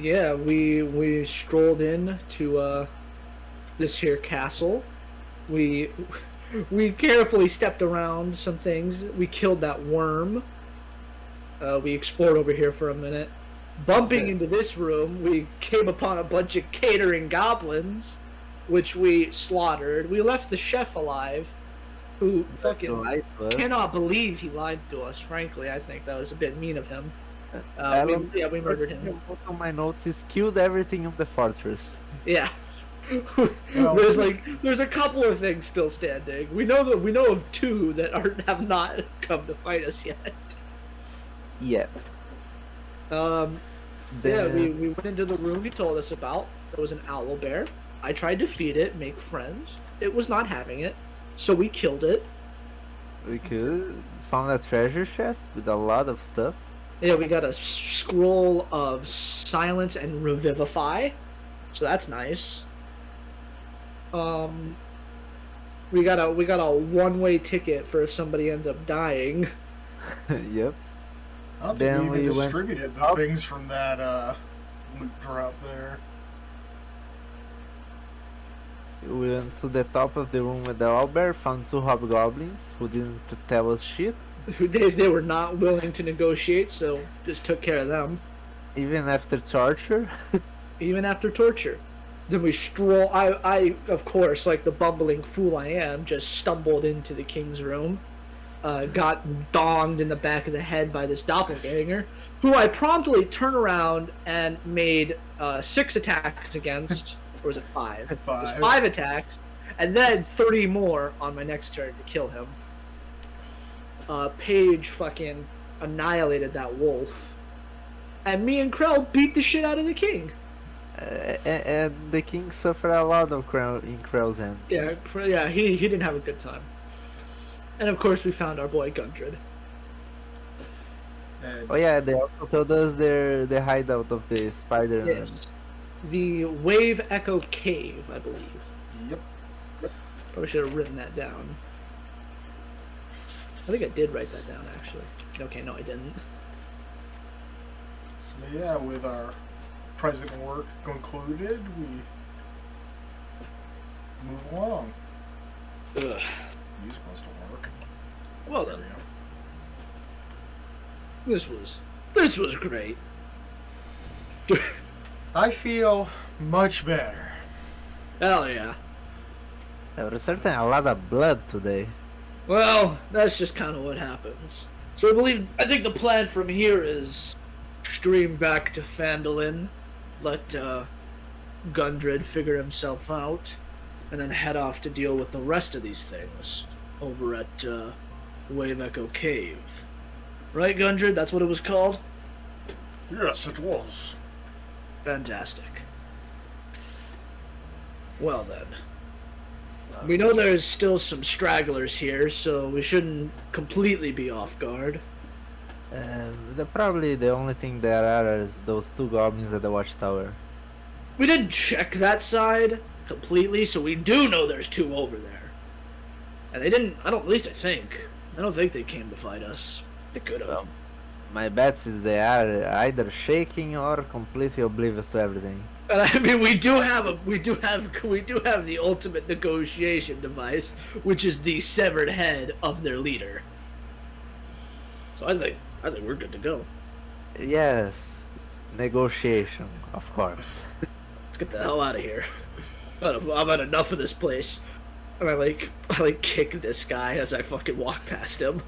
Yeah, we strolled in to this here castle. We we carefully stepped around some things. We killed that worm. We explored over here for a minute. Bumping into this room, we came upon a bunch of catering goblins, which we slaughtered. We left the chef alive, who fucking Light was. cannot believe he lied to us. Frankly, I think that was a bit mean of him. Alan, We murdered him. on my notes is killed everything in the fortress. Yeah. Well, there's a couple of things still standing. We know of two that have not come to fight us yet. Yeah. Yeah, we went into the room you told us about. There was an owl bear. I tried to feed it, make friends. It was not having it, so we killed it. We could found a treasure chest with a lot of stuff. Yeah, we got a scroll of silence and revivify, so that's nice. We got a one-way ticket for if somebody ends up dying. Yep. I don't Then think we we even went distributed the up. things from that loot drop there. We went to the top of the room with the owlbear, found two hobgoblins who didn't tell us shit. They were not willing to negotiate, so just took care of them. Even after torture. Even after torture. Then we stroll. I of course, like the bumbling fool I am, just stumbled into the king's room. Got donged in the back of the head by this doppelganger, who I promptly turned around and made 6 attacks against, or was it 5? It was 5 attacks, and then 30 more on my next turn to kill him. Paige fucking annihilated that wolf, and me and Krell beat the shit out of the king. And the king suffered a lot of in Krell's hands. Yeah, he didn't have a good time. And of course, we found our boy Gundred. And Oh yeah, they also told us the hideout of the spider. Yes, the Wave Echo Cave, I believe. yep. Probably should have written that down. I think I did write that down, actually. Okay, no, I didn't. So yeah, with our present work concluded, we move along. Ugh. You're supposed to work. Well There then, we go. this was great. I feel much better. Hell yeah. There was certainly a lot of blood today. Well, that's just kind of what happens. So I think the plan from here is stream back to Phandalin, let Gundred figure himself out, and then head off to deal with the rest of these things over at Wave Echo Cave. Right, Gundred? That's what it was called? Yes, it was. Fantastic. Well then. We know there's still some stragglers here, so we shouldn't completely be off guard. Probably the only thing there are is those two goblins at the watchtower. We didn't check that side completely, so we do know there's 2 over there. And they didn't, at least I don't think they came to fight us. They could have. Well, my bet is they are either shaking or completely oblivious to everything. And I mean, we do have the ultimate negotiation device, which is the severed head of their leader. So I think we're good to go. Yes, negotiation, of course. Let's get the hell out of here. I've had enough of this place. And I kick this guy as I fucking walk past him.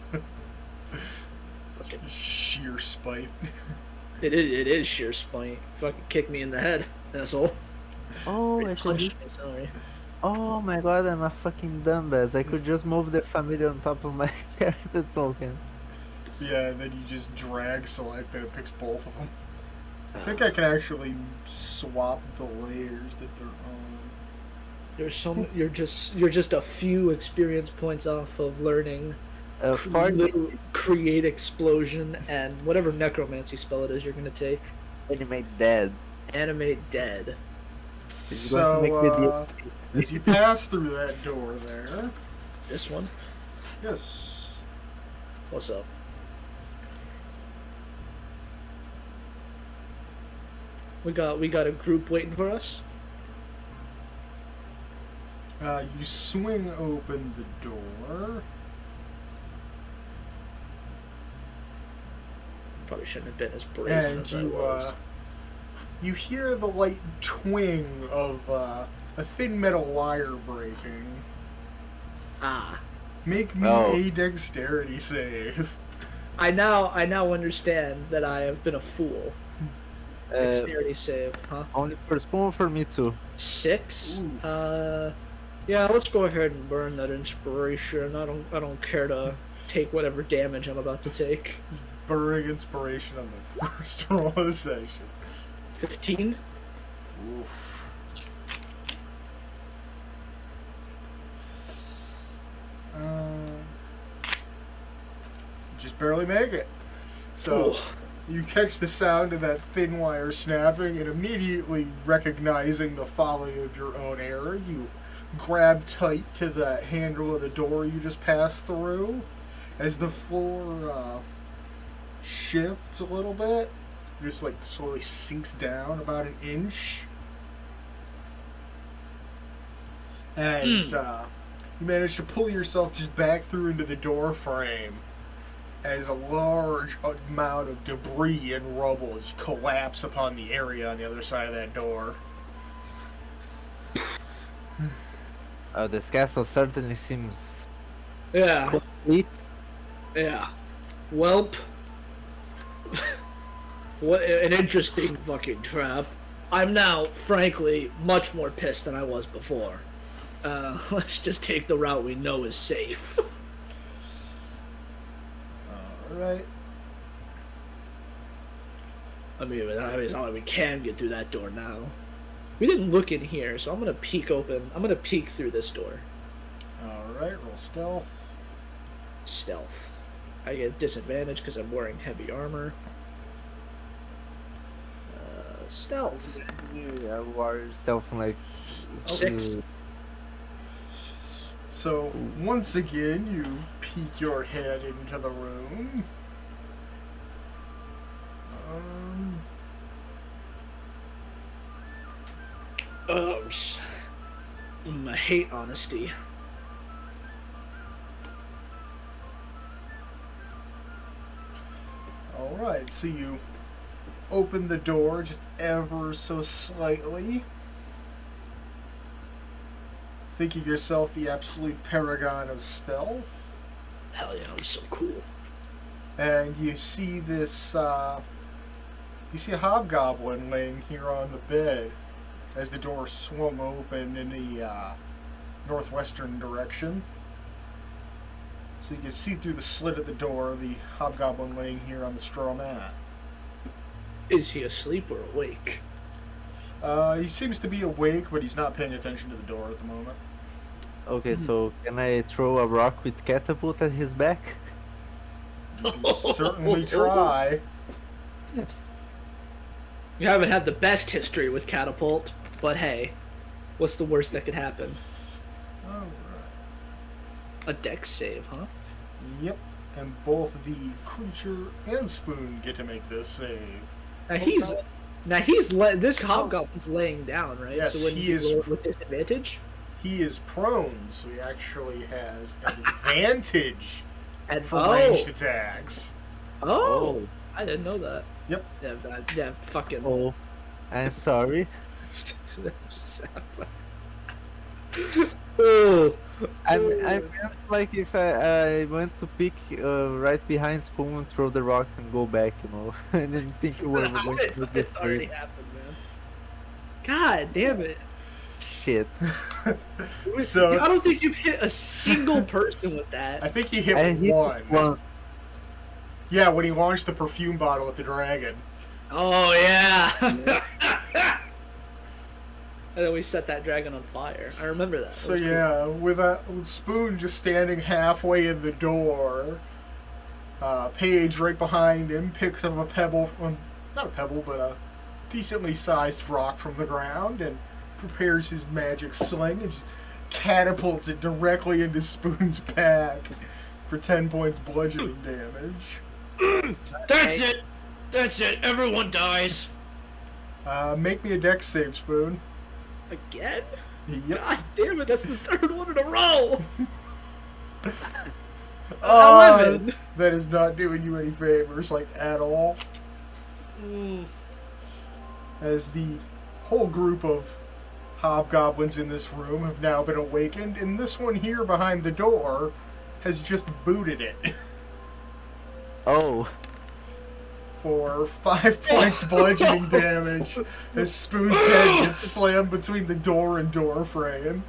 Sheer spite. It is sheer spite. Fucking kick me in the head, asshole. Oh, Or I could punch just... me, sorry. Oh my god, I'm a fucking dumbass. I could just move the familiar on top of my character token. Yeah, and then you just drag select and it picks both of them. I think I can actually swap the layers that they're on. You're just a few experience points off of learning create explosion and whatever necromancy spell it is you're gonna take. Animate dead. Animate dead. It's going to make So, as you pass through that door there, This one? yes, What's up? We got a group waiting for us. You swing open the door. Probably shouldn't have been as brazen And as I was. you hear the light twing of a thin metal wire breaking. Ah. Make me Oh. a dexterity save. I now understand that I have been a fool. Dexterity save, huh? Only for Spoon for me too. 6? Ooh. Yeah, let's go ahead and burn that inspiration. I don't care to take whatever damage I'm about to take. Burning inspiration on the first roll of the session. 15? Oof. Just barely make it. So you catch the sound of that thin wire snapping, and immediately recognizing the folly of your own error, you grab tight to the handle of the door you just passed through. As the floor shifts a little bit, just like slowly sinks down about an inch. And you manage to pull yourself just back through into the door frame as a large amount of debris and rubble just collapse upon the area on the other side of that door. This castle certainly seems Yeah. complete. Yeah. Welp. What an interesting fucking trap. I'm now, frankly, much more pissed than I was before. Let's just take the route we know is safe. Alright. I mean, it's not like we can get through that door now. We didn't look in here, so I'm gonna peek through this door. Alright, roll stealth. Stealth. I get disadvantage because I'm wearing heavy armor. Stealth. Yeah, warrior stealth like 6. So, once again, you peek your head into the room. I hate honesty. Alright, so you open the door just ever so slightly, thinking yourself the absolute paragon of stealth. Hell yeah, I'm so cool. And you see this, you see a hobgoblin laying here on the bed as the door swung open in the northwestern direction. So you can see through the slit of the door the hobgoblin laying here on the straw mat. Is he asleep or awake? He seems to be awake, but he's not paying attention to the door at the moment. Okay, so can I throw a rock with catapult at his back? You can certainly try. You haven't had the best history with catapult, but hey, what's the worst that could happen? Alright. A dex save, huh? Yep. And both the creature and Spoon get to make this save. This hobgoblin's laying down, right? Yes, so when he is. roll with disadvantage. He is prone, so he actually has an advantage And for ranged attacks. Oh, I didn't know that. Yep. Yeah, fucking. Oh, I'm sorry. Oh. I meant like if I went to pick right behind Spoon and throw the rock and go back, you know. I didn't think you were going to do this. It's already happened, man. God damn it. Shit. So I don't think you've hit a single person with that. I think he hit I hit one. once. Yeah, when he launched the perfume bottle at the dragon. Oh yeah. And then we set that dragon on fire. I remember that. So was cool. yeah, with Spoon just standing halfway in the door, Paige right behind him picks up a pebble, well, not a pebble, but a decently sized rock from the ground and prepares his magic sling and just catapults it directly into Spoon's back for 10 points bludgeoning damage. That's it. That's it. Everyone dies. Make me a dex save, Spoon. Again? Yep. God damn it, that's the third one in a row! 11! That is not doing you any favors, like, at all. Mm. As the whole group of hobgoblins in this room have now been awakened, and this one here behind the door has just booted it. Oh. For 5 points bludgeoning damage as Spoon's head gets slammed between the door and door frame.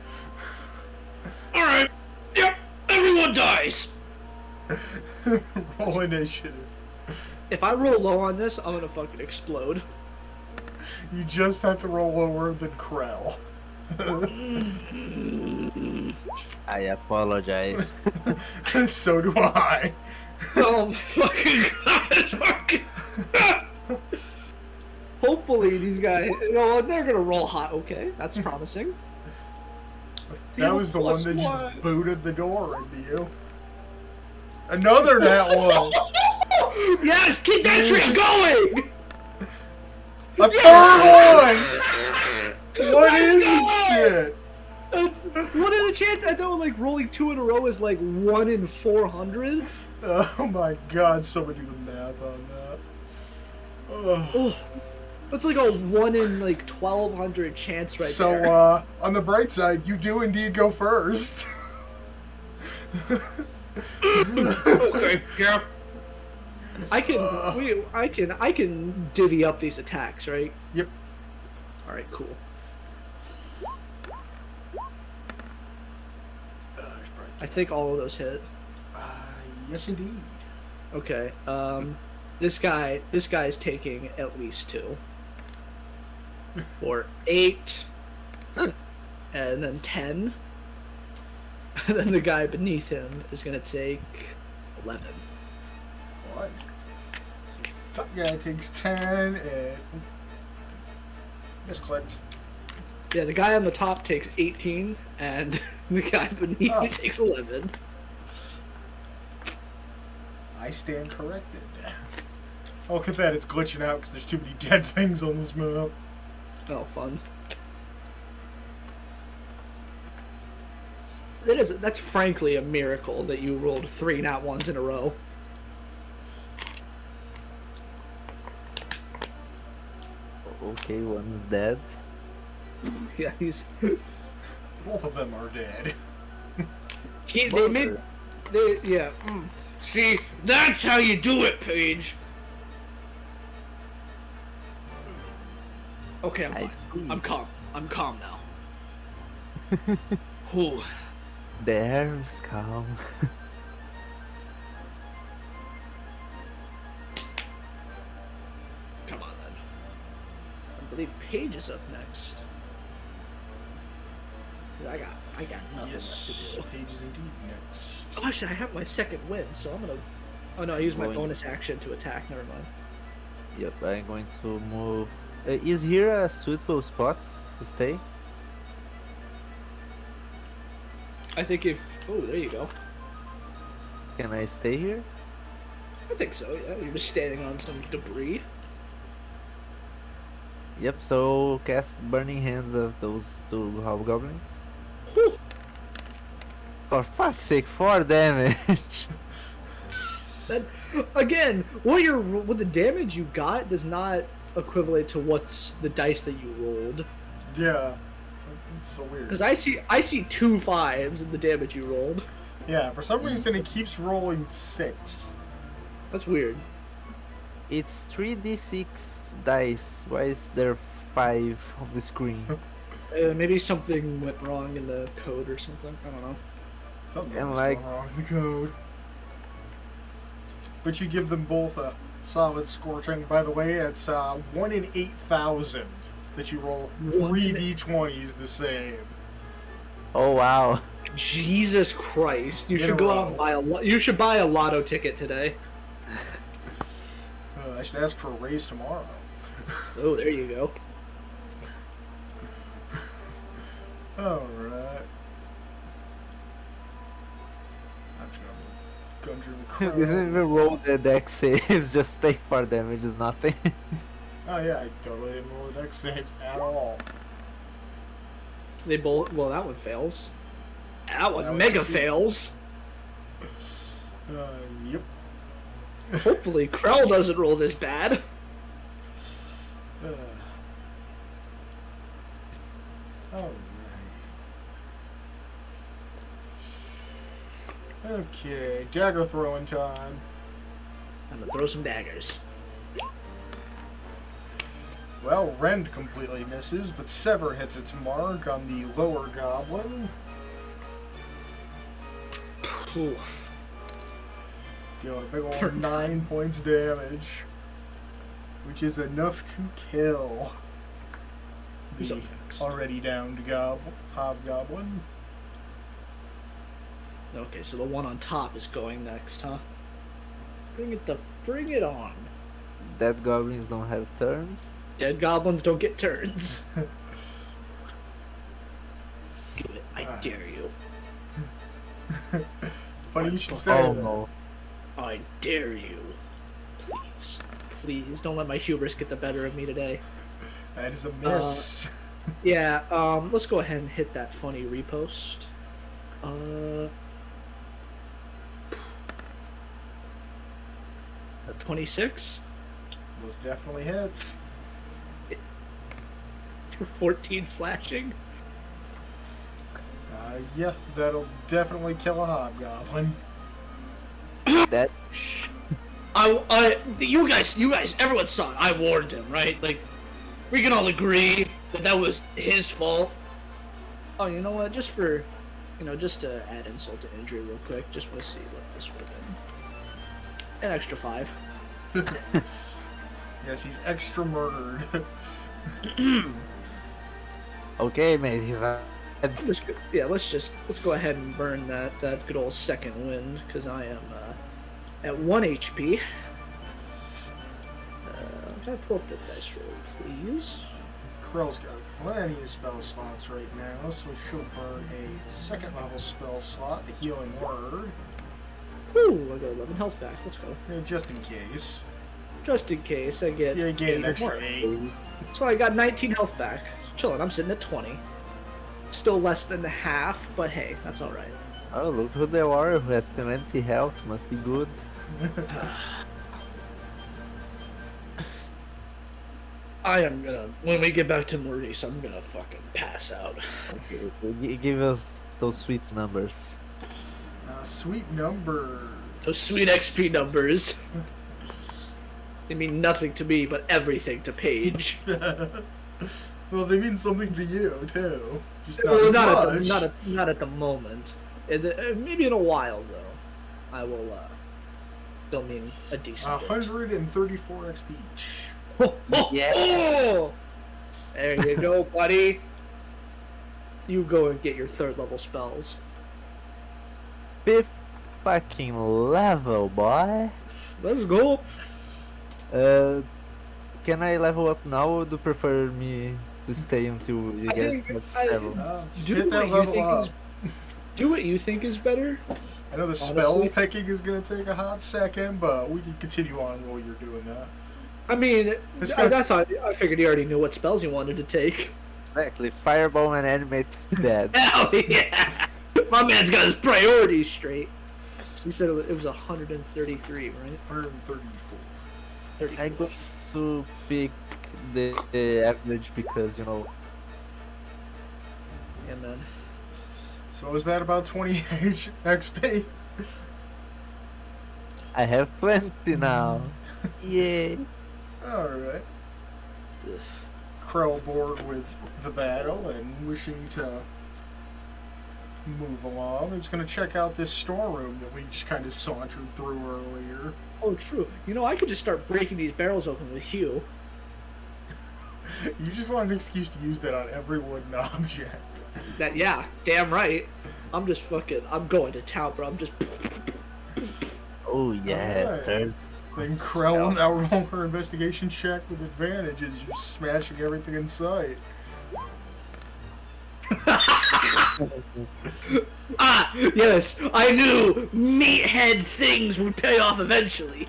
Alright, yep, everyone dies! Roll initiative. If I roll low on this, I'm gonna fucking explode. You just have to roll lower than Krell. I apologize. So do I. Oh my fucking god! Hopefully these guys, they're gonna roll hot. Okay, that's promising. That was the one Plus that one. just booted the door into you. Another nat one. Yes, keep that train going! A third one! What is this shit? What are the chances? I thought like rolling 2 in a row is like 1 in 400. Oh my god, somebody do the math on that. Ugh. Oh, that's like a 1 in like 1200 chance right there. So, on the bright side, you do indeed go first. Okay, yeah. I can divvy up these attacks, right? Yep. All right, cool. I think all of those hit. Yes, indeed. Okay. This guy's taking at least 2. Or 8, and then 10, and then the guy beneath him is gonna take 11. What? So, top guy takes 10 and misclicked. Yeah, the guy on the top takes 18, and the guy beneath Oh. takes 11. I stand corrected. Oh, look at that, it's glitching out because there's too many dead things on this map. Oh, fun. That's frankly a miracle that you rolled 3 nat ones in a row. Okay, one's dead. Yeah, he's. Both of them are dead. They made. Yeah. See, that's how you do it, Paige. Okay, I'm calm. I'm calm now. Whew. There's calm. Come on then. I believe Paige is up next. 'Cause I got nothing Yes, left to do. Page is indeed next. Oh, actually, I have my second win, so I'm gonna. Oh no, I used my Going- bonus action to attack. Never mind. Yep, I'm going to move. Is here a suitable spot to stay? I think if. Oh, there you go. Can I stay here? I think so. Yeah, you're just standing on some debris. Yep, so cast Burning Hands of those 2 hobgoblins. Whew. For fuck's sake, 4 damage! That again, what the damage you got does not equivalent to what's the dice that you rolled. Yeah. It's so weird. Because I see 2 5s in the damage you rolled. Yeah, for some reason it keeps rolling 6. That's weird. It's 3d6 dice. Why is there 5 on the screen? Maybe something went wrong in the code or something. I don't know. Something And was like- going wrong in the code. But you give them both a solid scorching. By the way, it's 1 in 8,000 that you roll 3 d20s the same. Oh wow. Jesus Christ! You In a should go out row. and buy you should buy a lotto ticket today. I should ask for a raise tomorrow. Oh, there you go. Alright. I'm just gonna Gundren the Didn't Crow. even roll the deck saves, just take 4 damage is nothing. Oh yeah, I totally didn't roll the dex saves at all. They both. Well, that one fails. That one That one mega succeeds. fails. Yep. Hopefully, Krell doesn't roll this bad. Alright. Okay, dagger throwing time. I'm gonna throw some daggers. Well, Rend completely misses, but Sever hits its mark on the lower goblin, Oof. dealing a big old 9 points damage, which is enough to kill Who's the up next? already downed hobgoblin. Okay, so the one on top is going next, huh? Bring it on. Dead goblins don't have turns. Dead goblins don't get turns. Do it, I dare you. Funny you should say Oh that. no. I dare you. Please. Please, don't let my hubris get the better of me today. That is a miss. Yeah, let's go ahead and hit that funny repost. 26 Those definitely hits. for 14 slashing. Yeah, that'll definitely kill a hobgoblin. That You guys, everyone saw it. I warned him, right? Like, we can all agree that that was his fault. Oh, you know what? Just to add insult to injury real quick, just want to see what this would have been. An extra 5. Yes, he's extra murdered. okay, mate. He's Let's go ahead and burn that good old second wind, because I am at 1 HP. Can I pull up the dice roll, please? Krell's got plenty of spell slots right now, so she'll burn a second level spell slot, the Healing Word, Whew, I got 11 health back. Let's go. just in case. Just in case I get. See, I gain an 8 extra more. 8. So I got 19 health back. Chilling. I'm sitting at 20. Still less than half, but hey, that's all right. Oh, look who they are. Who has 20 health? Must be good. I am gonna. When we get back to Maurice, I'm gonna fucking pass out. Okay, give us those sweet numbers. Sweet number. Those sweet XP numbers. They mean nothing to me, but everything to Paige. Well, they mean something to you too. Just not Well, as not much. not at the moment. Maybe in a while though. I will. They'll mean a decent. bit. 134 XP each. Yeah. Oh! There you go, buddy. You go and get your 3rd level spells. 5th fucking level, boy. Let's go. Can I level up now, or do you prefer me to stay until you I get think that level? Just Do hit that what you level think up. is. Do what you think is better. I know the spell honestly. picking is going to take a hot second, but we can continue on while you're doing that. I mean, It's I good. figured he already knew what spells he wanted to take. Exactly. Fireball and animate dead. Hell yeah! My man's got his priorities straight. He said it was 133, right? 134. 34. I'm going to pick the average because, you know, Yeah, man. So is that about 20 XP? I have 20 now. Yay. Alright. Krell bored with the battle and wishing to move along. Is going to check out this storeroom that we just kind of sauntered through earlier. Oh, true. You know, I could just start breaking these barrels open with Hugh. You just want an excuse to use that on every wooden object. Yeah, damn right. I'm going to town, bro. I'm just. Oh yeah, Alright. turn. Then Krell will now roll her investigation check with advantage as you're smashing everything in sight. Ah, yes, I knew meathead things would pay off eventually.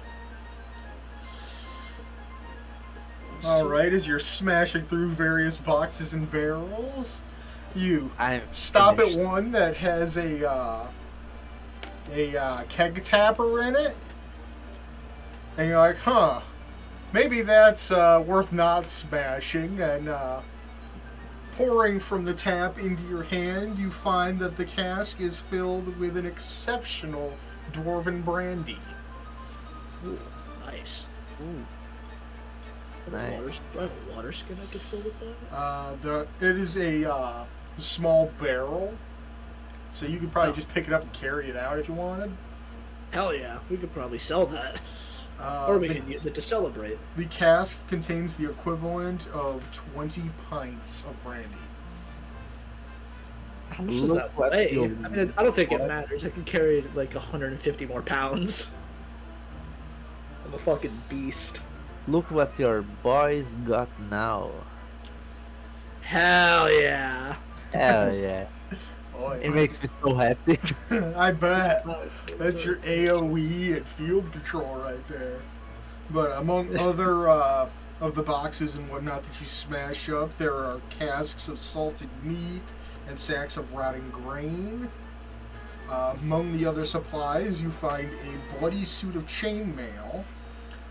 Alright, as you're smashing through various boxes and barrels, you I'm stop finished. at one that has a keg tapper in it, and you're like, huh, maybe that's worth not smashing, and pouring from the tap into your hand, you find that the cask is filled with an exceptional dwarven brandy. Ooh, nice. Ooh, Do I have a nice. do I have a water skin I could fill with that? It is a small barrel, so you could probably just pick it up and carry it out if you wanted. Hell yeah, we could probably sell that. Or we The, can use it to celebrate. the cask contains the equivalent of 20 pints of brandy. How much does Look that what weigh? you- I mean, I don't think it what? matters. I can carry like 150 more pounds. I'm a fucking beast. Look what your boys got now. Hell yeah. Hell yeah. Oh, It makes me so happy. I bet. That's your AoE and field control right there. But among other of the boxes and whatnot that you smash up, there are casks of salted meat and sacks of rotting grain. Among the other supplies, you find a bloody suit of chainmail,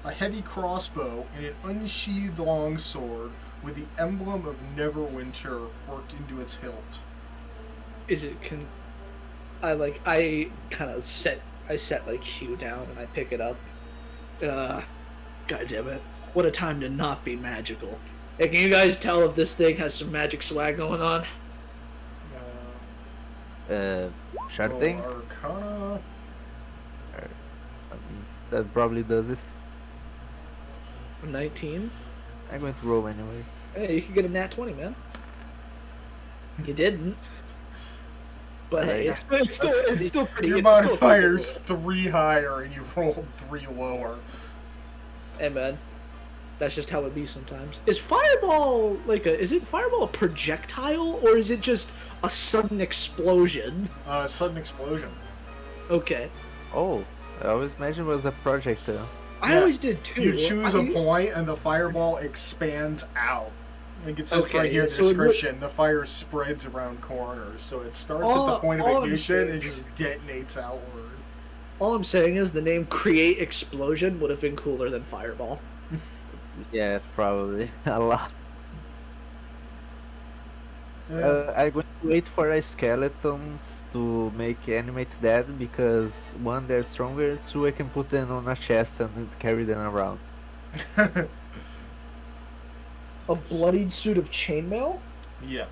a heavy crossbow, and an unsheathed longsword with the emblem of Neverwinter worked into its hilt. Is it I set like Hugh down and I pick it up. God damn it. What a time to not be magical. Hey, can you guys tell if this thing has some magic swag going on? Sure thing. Arcana. That probably does it. 19? I'm going to roll anyway. Hey, you can get a nat 20, man. You didn't. But hey, it's still pretty. Your it's still a pretty modifier's roll. 3 higher and you rolled 3 lower. Hey man, that's just how it be sometimes. Is fireball is it fireball a projectile or is it just a sudden explosion? Sudden explosion. Okay, Oh, I always imagined it was a projectile. I Yeah. always did too. You choose I a mean, point and the fireball expands out. Like it says Okay, right here in the so it would- description, the fire spreads around corners. So it starts at the All- point of all I'm ignition saying- and just detonates outward. All I'm saying is the name Create Explosion would have been cooler than Fireball. Yeah, probably a lot. Yeah. I'm going to wait for a skeletons to make animate that because one, they're stronger, two, I can put them on a chest and carry them around. A bloodied suit of chainmail? yeah.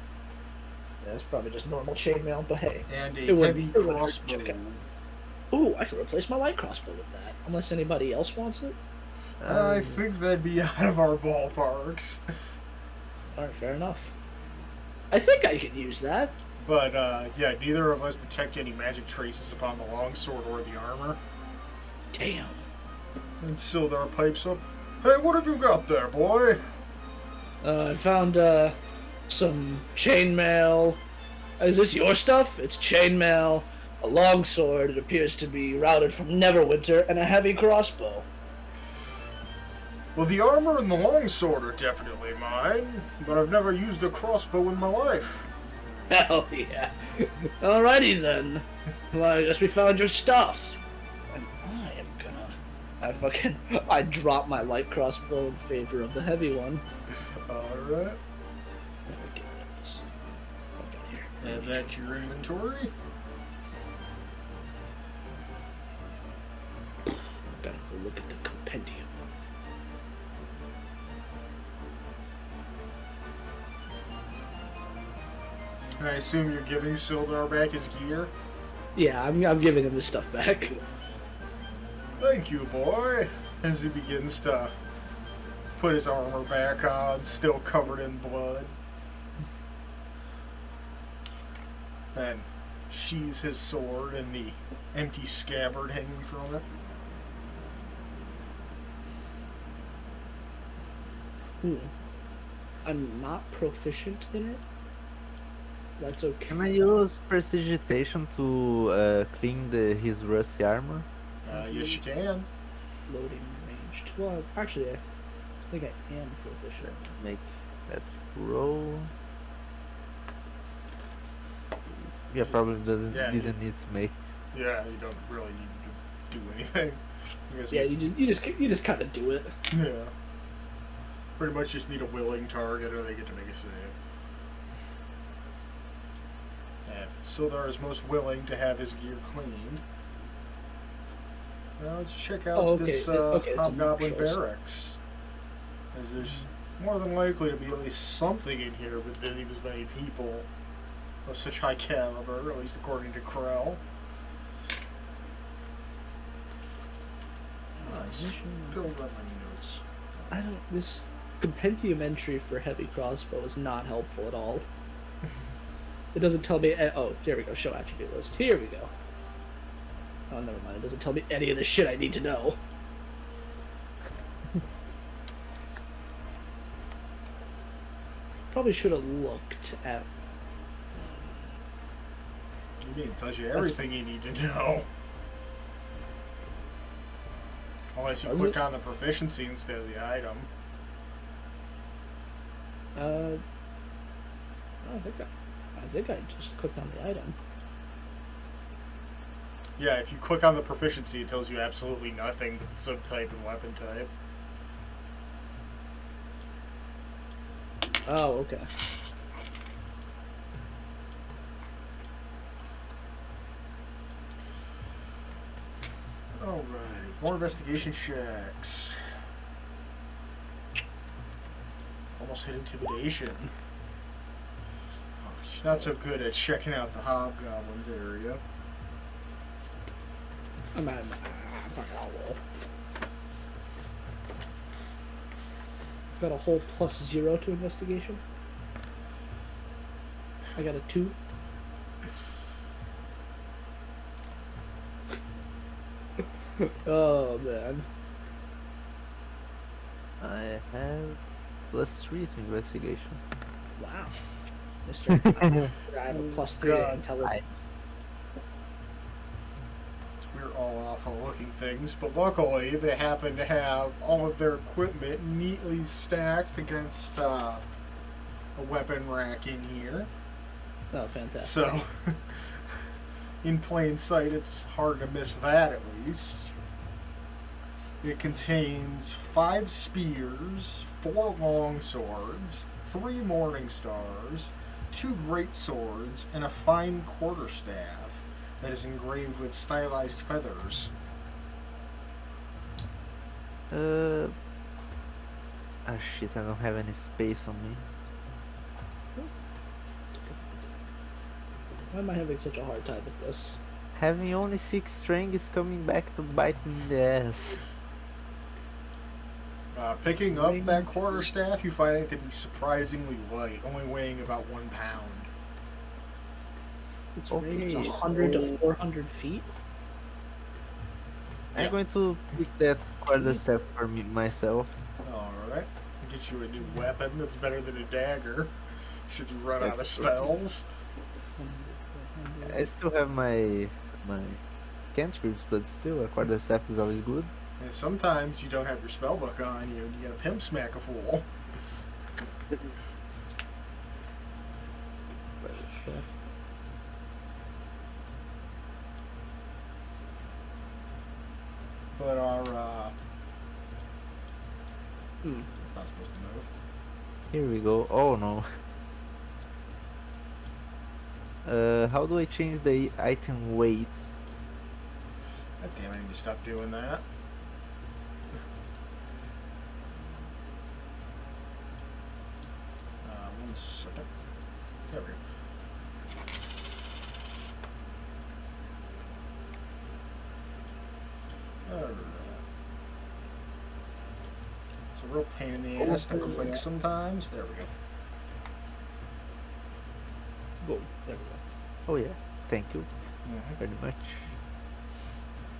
Yeah, that's probably just normal chainmail, but hey. And It a would- heavy it would hurt to crossbow. check it. Ooh, I could replace my light crossbow with that. Unless anybody else wants it. I think that'd be out of our ballparks. Alright, fair enough. I think I could use that. But yeah, neither of us detect any magic traces upon the longsword or the armor. Damn. And Sildar pipes up. Hey, what have you got there, boy? I found some chainmail. Is this your stuff? It's chainmail, a longsword. It appears to be routed from Neverwinter, and a heavy crossbow. Well, the armor and the longsword are definitely mine, but I've never used a crossbow in my life. Hell yeah. Alrighty then. Well, I guess we found your stuff. And I am gonna... I drop my light crossbow in favor of the heavy one. Alright. Get rid of this. Fuck out of here. Add that to your inventory. Gotta go look at the compendium. I assume you're giving Sildar back his gear. Yeah, I'm giving him his stuff back. Thank you, boy. As he begins to put his armor back on, still covered in blood. And sheathes his sword in the empty scabbard hanging from it. I'm not proficient in it. That's okay. Can I use prestidigitation to clean his rusty armor? Yes, you can. Loading ranged. Well, actually, think I am proficient. Make that roll. Yeah, probably didn't need to make. Yeah, you don't really need to do anything. I guess Yeah, you just kind of do it. yeah. Pretty much just need a willing target, or they get to make a save. And Sildar is most willing to have his gear cleaned. Now let's check out this Hobgoblin barracks. As there's more than likely to be at least something in here with as many people of such high caliber, at least according to Krell. Nice. Build up my notes. This compendium entry for heavy crossbow is not helpful at all. It doesn't tell me. Oh, there we go. Show attribute list. Here we go. Oh, never mind. It doesn't tell me any of the shit I need to know. Probably should have looked at. You mean it tells you everything you need to know. Unless you click on the proficiency instead of the item. I think I just clicked on the item. Yeah, if you click on the proficiency, it tells you absolutely nothing but the subtype and weapon type. Oh, okay. Alright, more investigation checks. Almost hit intimidation. Oh, she's not so good at checking out the hobgoblins area. I'm fucking all roll. Got a whole +0 to investigation. I got a 2. Oh man. I have +3 to investigation. Wow. Mr. I have a +3 to intelligence. We're all awful looking things, but luckily they happen to have all of their equipment neatly stacked against a weapon rack in here. Oh, fantastic. So, in plain sight, it's hard to miss that at least. It contains 5 spears, 4 long swords, 3 morning stars, 2 great swords, and a fine quarterstaff that is engraved with stylized feathers. Ah shit, I don't have any space on me. Why am I having such a hard time with this? Having only 6 strength is coming back to bite me in the ass. Picking up that quarterstaff, you find it to be surprisingly light, only weighing about 1 pound. It's Okay. range 100 to 400 feet. I'm going to pick that quarterstaff for me myself. Alright. Get you a new weapon that's better than a dagger. Should you run out of That's spells. I still have my cantrips, but still a quarterstaff is always good. And sometimes you don't have your spellbook on you and you gotta pimp smack a fool. But our it's not supposed to move. Here we go. Oh no. How do I change the item weight? God damn, I need to stop doing that. One second. There we go. Alright. It's a real pain in the ass to click sometimes. There we go. Boom. There we go. Oh yeah, thank you Mhm. very much.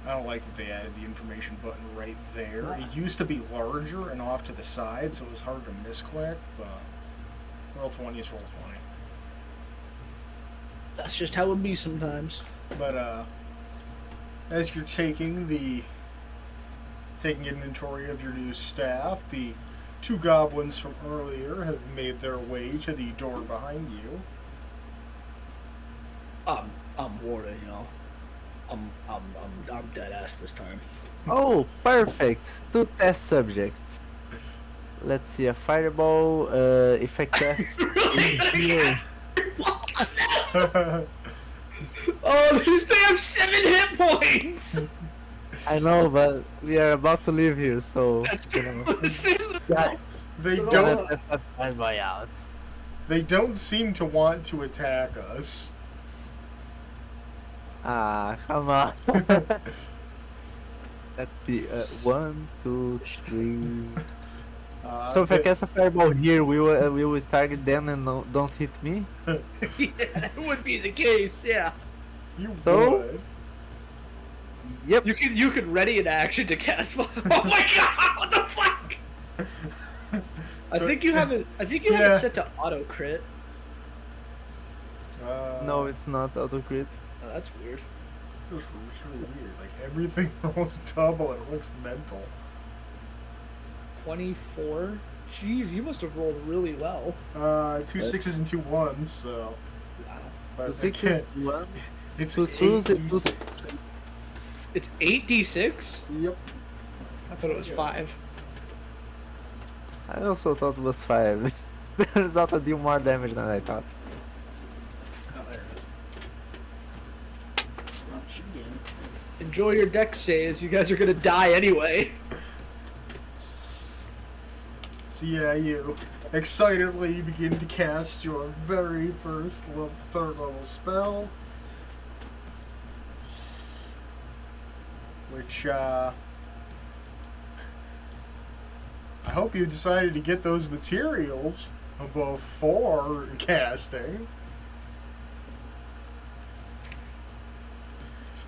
I don't like that they added the information button right there. It used to be larger and off to the side, so it was hard to misclick, but roll 20 is roll 20. That's just how it be sometimes. But as you're taking inventory of your new staff, the 2 goblins from earlier have made their way to the door behind you. I'm Warden, you know. I'm dead ass this time. Oh, perfect. 2 test subjects. Let's see, a fireball. If I cast here, Oh, they have 7 hit points. I know, but we are about to leave here, so you know. Yeah, They No, don't. that's not my way out. They don't seem to want to attack us. Ah, come on. Let's see. 1, 2, 3. So if I cast a fireball here, we will target them and don't hit me. Yeah, that would be the case. Yeah. You So? would. Yep. You could ready an action to cast. Oh my god! What the fuck? I think you have it. I think you have Yeah. it set to auto crit. No, it's not auto crit. Oh, that's weird. It's really weird. Like everything rolls double and it looks mental. 24. Jeez, you must have rolled really well. 2 6s and 2 1s. So. Wow. But 2 6 again, is 1. it's 2 2s and 2 8d6. It's 8d6. Yep. I thought it was 5. I also thought it was 5. The result did more damage than I thought. Oh, there it is. Launch again. Enjoy your deck saves. You guys are gonna die anyway. So yeah, you excitedly begin to cast your very first 3rd level spell. Which, I hope you decided to get those materials before casting.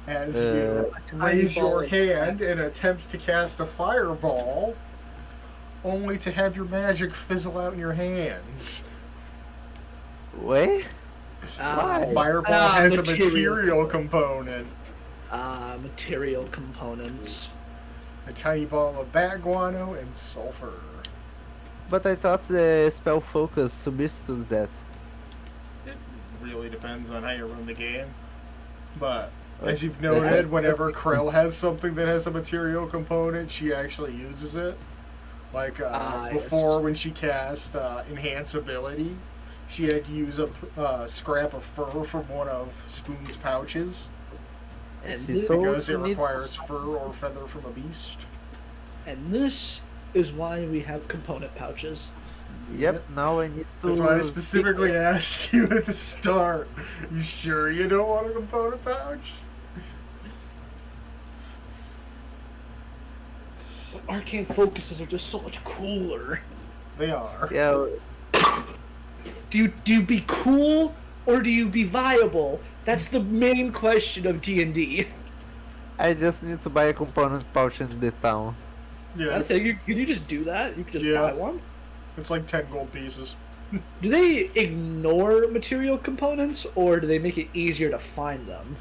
As you raise your hand and attempt to cast a fireball, only to have your magic fizzle out in your hands. Wait? Why? Fireball has a material component. Material components. A tiny ball of bat guano and sulfur. But I thought the spell focus substituted that. It really depends on how you run the game. But as you've noted, whenever Krell has something that has a material component, she actually uses it. Like before, when she cast Enhance Ability, she had to use a scrap of fur from one of Spoon's pouches. And See, this, so Because it we need- requires fur or feather from a beast. and this is why we have component pouches. Yep, now I need to. That's why I specifically asked you at the start. You sure you don't want a component pouch? Arcane focuses are just so much cooler. They are. Yeah, Do you be cool or do you be viable? That's the main question of D&D. I just need to buy a component pouch in the town. Yeah, Can you just do that? You can just Yeah. buy one? it's like 10 gold pieces. Do they ignore material components or do they make it easier to find them?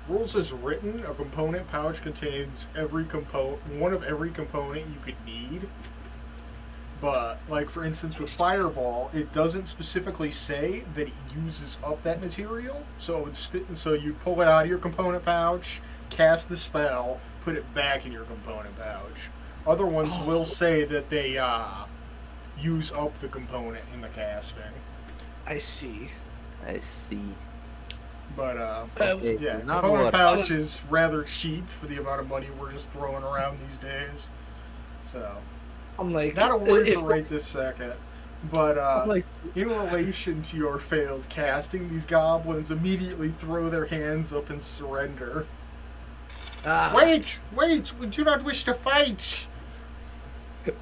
Rules as written, a component pouch contains one of every component you could need. But, like for instance with Fireball, it doesn't specifically say that it uses up that material. So so you pull it out of your component pouch, cast the spell, put it back in your component pouch. Other ones will say that they use up the component in the casting. I see. I see. But Okay, yeah, not component what. pouch is rather cheap for the amount of money we're just throwing around these days. So, I'm like, not a word if- for right this second. But I'm like, in relation to your failed casting, these goblins immediately throw their hands up and surrender. Wait! Wait! We do not wish to fight!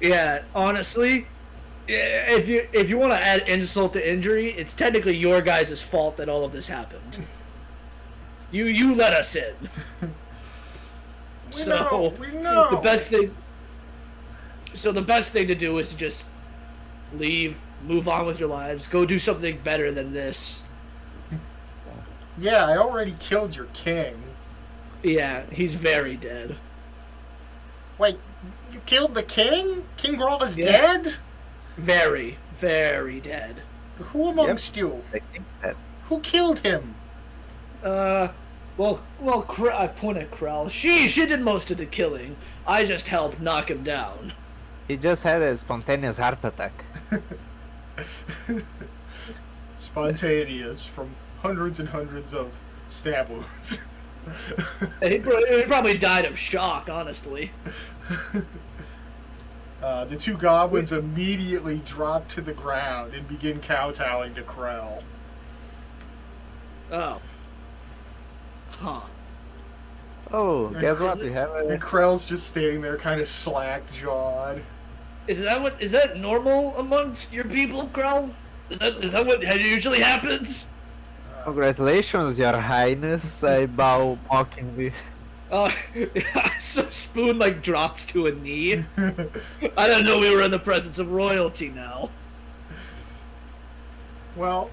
yeah, honestly, if you want to add insult to injury, it's technically your guys' fault that all of this happened. You let us in. We know! The best thing. So the best thing to do is to just leave, move on with your lives, go do something better than this. Yeah, I already killed your king. Yeah, he's very dead. Wait, You killed the king? King Grawl is Yeah. dead? Very, very dead. Who amongst you? I think that. Who killed him? Well, I point at Krell. She did most of the killing. I just helped knock him down. He just had a spontaneous heart attack. Spontaneous from hundreds and hundreds of stab wounds. He probably died of shock, honestly. The two goblins immediately drop to the ground and begin kowtowing to Krell. Oh. Huh. Oh, guess what? Is We it- have And a. Krell's just standing there kind of slack-jawed. Is that normal amongst your people, Krell? Is that what usually happens? Congratulations, Your Highness. I bow mockingly. Oh, so Spoon like drops to a knee. I didn't know we were in the presence of royalty now. Well,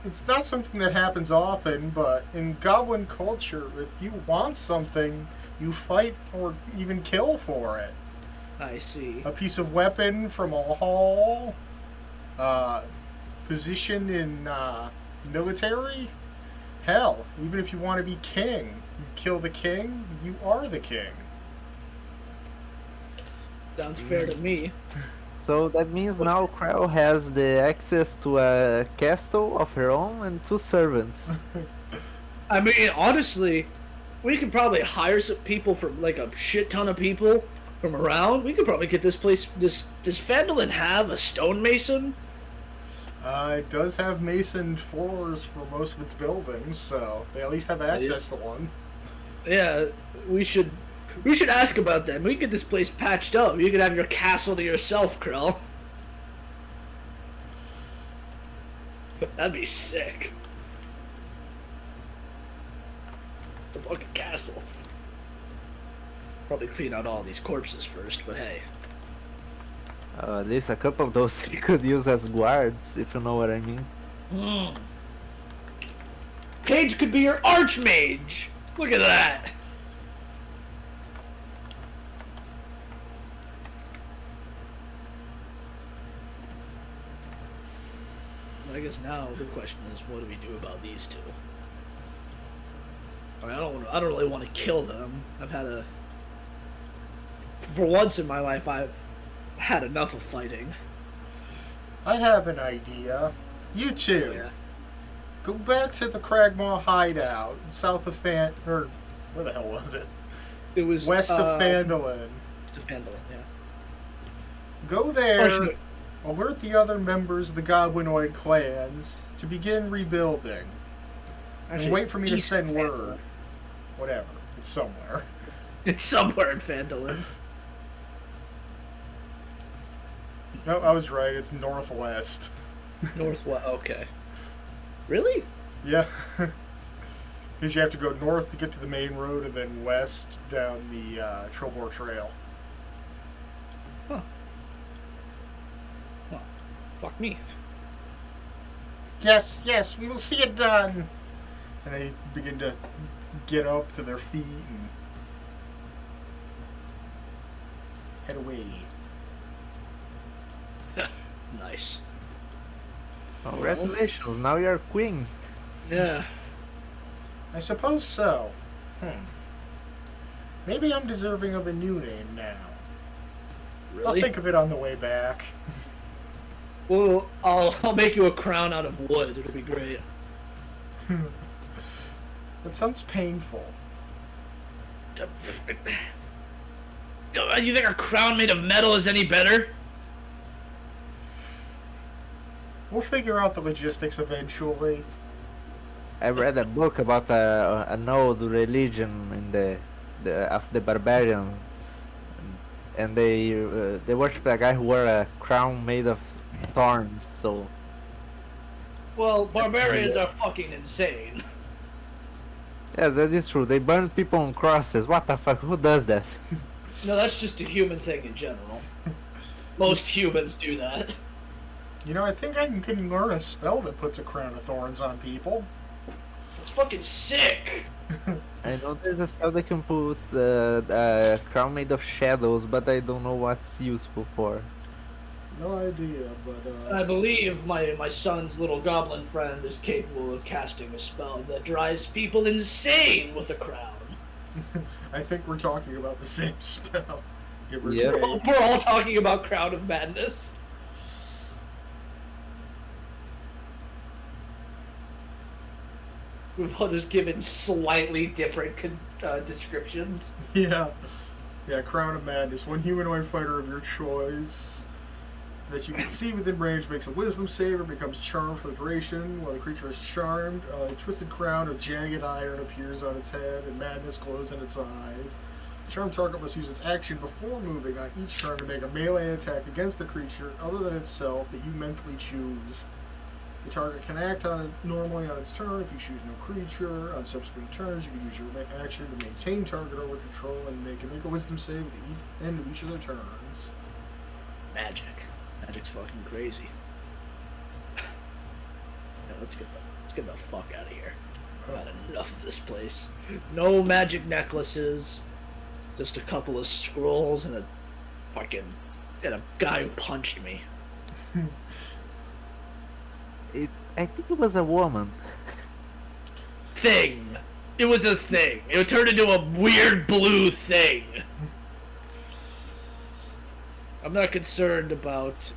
it's not something that happens often, but in goblin culture, if you want something, you fight or even kill for it. I see. A piece of weapon from a hall, position in military, hell, even if you want to be king, you kill the king, you are the king. Sounds fair to me. So that means now Krell has the access to a castle of her own and 2 servants. I mean, honestly, we could probably hire some people from like a shit ton of people from around. We could probably get this place. Does Phandalin have a stonemason? It does have masoned floors for most of its buildings, so they at least have access to one. Yeah, we should ask about them. We could get this place patched up. You could have your castle to yourself, Krell. That'd be sick. It's a fucking castle. Probably clean out all these corpses first, but hey. At least a couple of those you could use as guards, if you know what I mean. Paige could be your archmage! Look at that! I guess now the question is, what do we do about these two? I mean, I don't really want to kill them. For once in my life, I've had enough of fighting. I have an idea. You two, Yeah. go back to the Cragmaw hideout south of or where the hell was it? It was West of Phandalin. West of Phandalin, yeah. Go Or there, should alert the other members of the Goblinoid clans to begin rebuilding. And wait it's for me to east send of word. Phandalin. Whatever. It's somewhere. It's somewhere in Phandalin. No, I was right. It's northwest. Northwest. Okay. Really? Yeah. Because you have to go north to get to the main road and then west down the Trilbor Trail. Huh. Well, fuck me. Yes, yes, we will see it done. And they begin to get up to their feet and head away. Nice. Congratulations, now you're queen. Yeah. I suppose so. Maybe I'm deserving of a new name now. I'll Really? think of it on the way back. Well, I'll make you a crown out of wood. It'll be great. That sounds painful. You think a crown made of metal is any better? We'll figure out the logistics eventually. I read a book about an old religion in of the barbarians, and they worship a guy who wore a crown made of thorns. So Well, barbarians are fucking insane. yeah, that is true. They burn people on crosses. What the fuck? Who does that? No, that's just a human thing in general. Most humans do that. You know, I think I can learn a spell that puts a crown of thorns on people. It's fucking sick. I know there's a spell that can put crown made of shadows, but I don't know what's useful for. No idea, but I believe my son's little goblin friend is capable of casting a spell that drives people insane with a crown. I think we're talking about the same spell. Give or Yep. take. We're all talking about Crown of Madness. We've all just given slightly different descriptions. Yeah. Yeah, Crown of Madness. One humanoid fighter of your choice that you can see within range makes a wisdom save or becomes charmed for the duration. While the creature is charmed, a twisted crown of jagged iron appears on its head and madness glows in its eyes. The charmed target must use its action before moving on each turn to make a melee attack against the creature other than itself that you mentally choose. The target can act on it normally on its turn if you choose no creature. On subsequent turns, you can use your action to maintain target over control and they can make a wisdom save at the end of each of their turns. Magic. Magic's fucking crazy. Yeah, let's get the fuck out of here. I've had enough of this place. No magic necklaces. Just a couple of scrolls and a guy who punched me. I think it was a woman. Thing. It was a thing. It turned into a weird blue thing. I'm not concerned about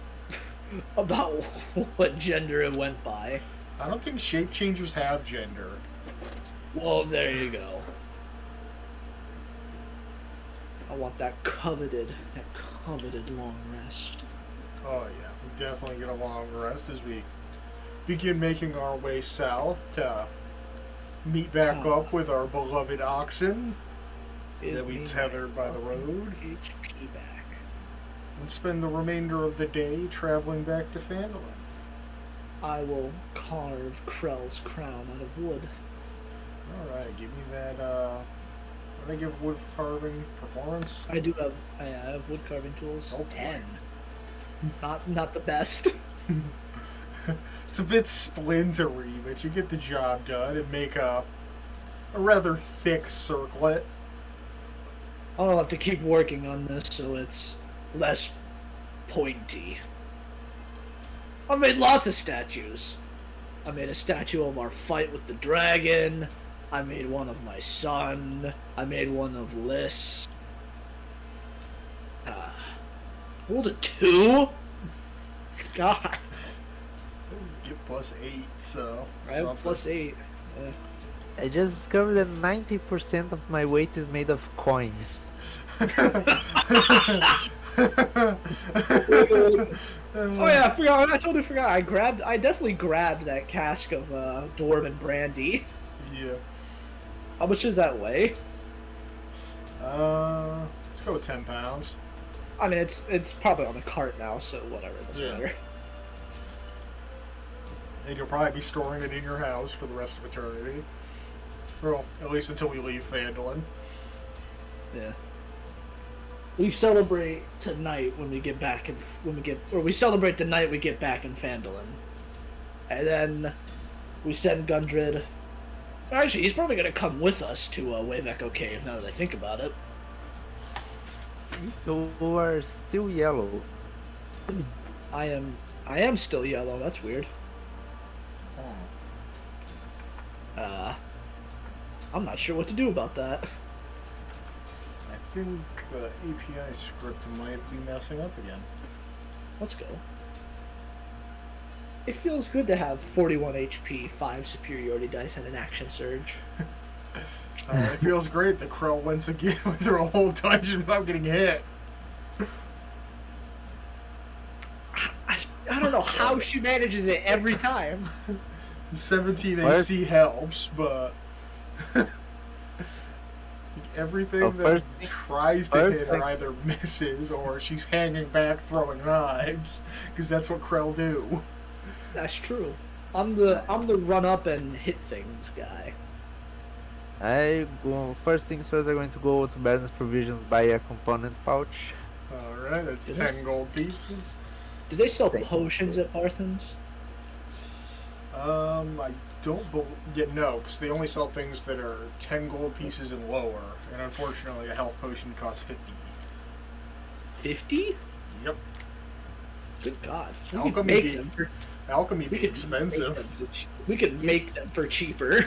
what gender it went by. I don't think shape changers have gender. Well, there you go. I want that coveted long rest. Oh yeah, we definitely get a long rest as we begin making our way south to meet back up with our beloved oxen that we tethered by the road HP back. and spend the remainder of the day traveling back to Phandalin. I will carve Krell's crown out of wood. Alright, give me that, what did I give wood carving performance? I have wood carving tools. Oh, boy. 10. Not the best. It's a bit splintery, but you get the job done and make a rather thick circlet. I'll have to keep working on this so it's less pointy. I've made lots of statues. I made a statue of our fight with the dragon. I made one of my son. I made one of Liss. Rolled a 2? God. Get +8, so. I have +8. I just discovered that 90% of my weight is made of coins. Oh yeah, I forgot. I totally forgot. I definitely grabbed that cask of dwarven brandy. Yeah. How much does that weigh? Let's go with 10 pounds. I mean, it's probably on the cart now, so whatever. Doesn't Yeah. matter. And you'll probably be storing it in your house for the rest of eternity. Well, at least until we leave Phandalin. Yeah. We celebrate tonight when we get back, we celebrate the night we get back in Phandalin, and then we send Gundred. Actually, he's probably gonna come with us to Wave Echo Cave. Now that I think about it. You are still yellow. I am still yellow. That's weird. I'm not sure what to do about that. I think the API script might be messing up again. Let's go. It feels good to have 41 HP, 5 superiority dice, and an action surge. It feels great that Krell once again went through a whole dungeon without getting hit. I don't know how she manages it every time. 17 AC helps, but everything that first tries to hit her thing- either misses or she's hanging back throwing knives, because that's what Krell do. That's true. I'm the run up and hit things guy. First things first, I'm going to go to Baron's Provisions, buy a component pouch. Alright, that's Goodness. 10 gold pieces. Do they sell potions at Barthen's? I don't believe. No, because they only sell things that are 10 gold pieces and lower, and unfortunately, a health potion costs 50. 50? Yep. Good God. Alchemy be expensive. We could make them for cheaper.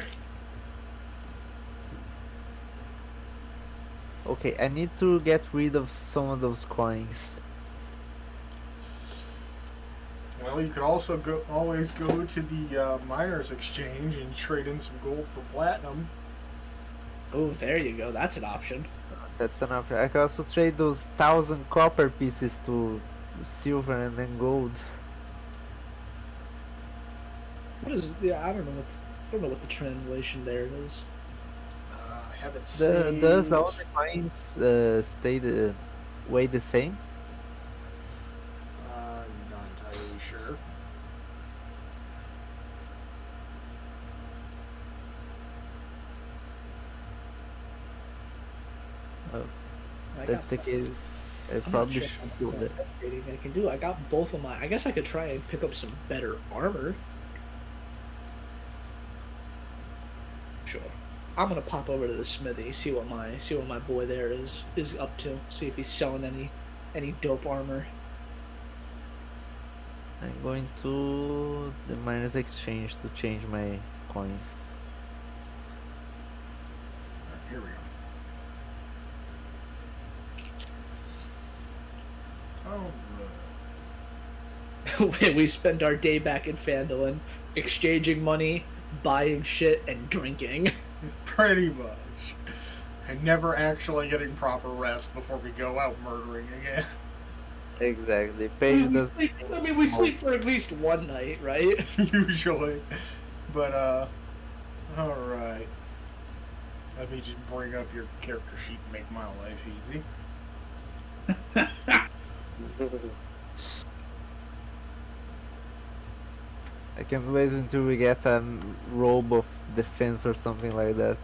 Okay, I need to get rid of some of those coins. Well, you could also always go to the miners' exchange and trade in some gold for platinum. Oh, there you go. That's an option. That's an option. I can also trade those 1,000 copper pieces to silver and then gold. What is? Yeah, I don't know what the translation there is. I have it saved. Does all the coins stay the way the same? I'm not entirely sure. Oh, I that's the got- case. I I'm not probably sure should how do much that. upgrading I can do. I got both of my. I guess I could try and pick up some better armor. Sure. I'm gonna pop over to the smithy, see what my boy there is up to. See if he's selling any dope armor. I'm going to the miners exchange to change my coins. Here we go. Alright. We spend our day back in Phandalin, exchanging money, buying shit, and drinking. Pretty much. And never actually getting proper rest before we go out murdering again. Exactly. I Paige mean, we does. sleep, we sleep for at least one night, right? Usually. But, alright. Let me just bring up your character sheet and make my life easy. I can't wait until we get a robe of defense or something like that.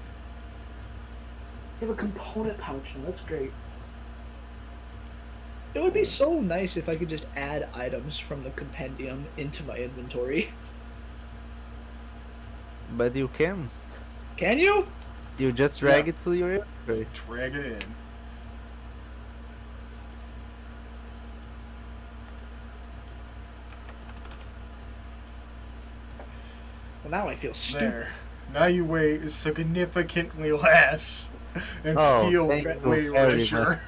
You have a component pouch now, that's great. It would be so nice if I could just add items from the compendium into my inventory. But you can. Can you? You just drag it to your inventory. Drag it in. Well, now I feel stupid. There. Now you weigh significantly less and Oh, feel thank you way very richer.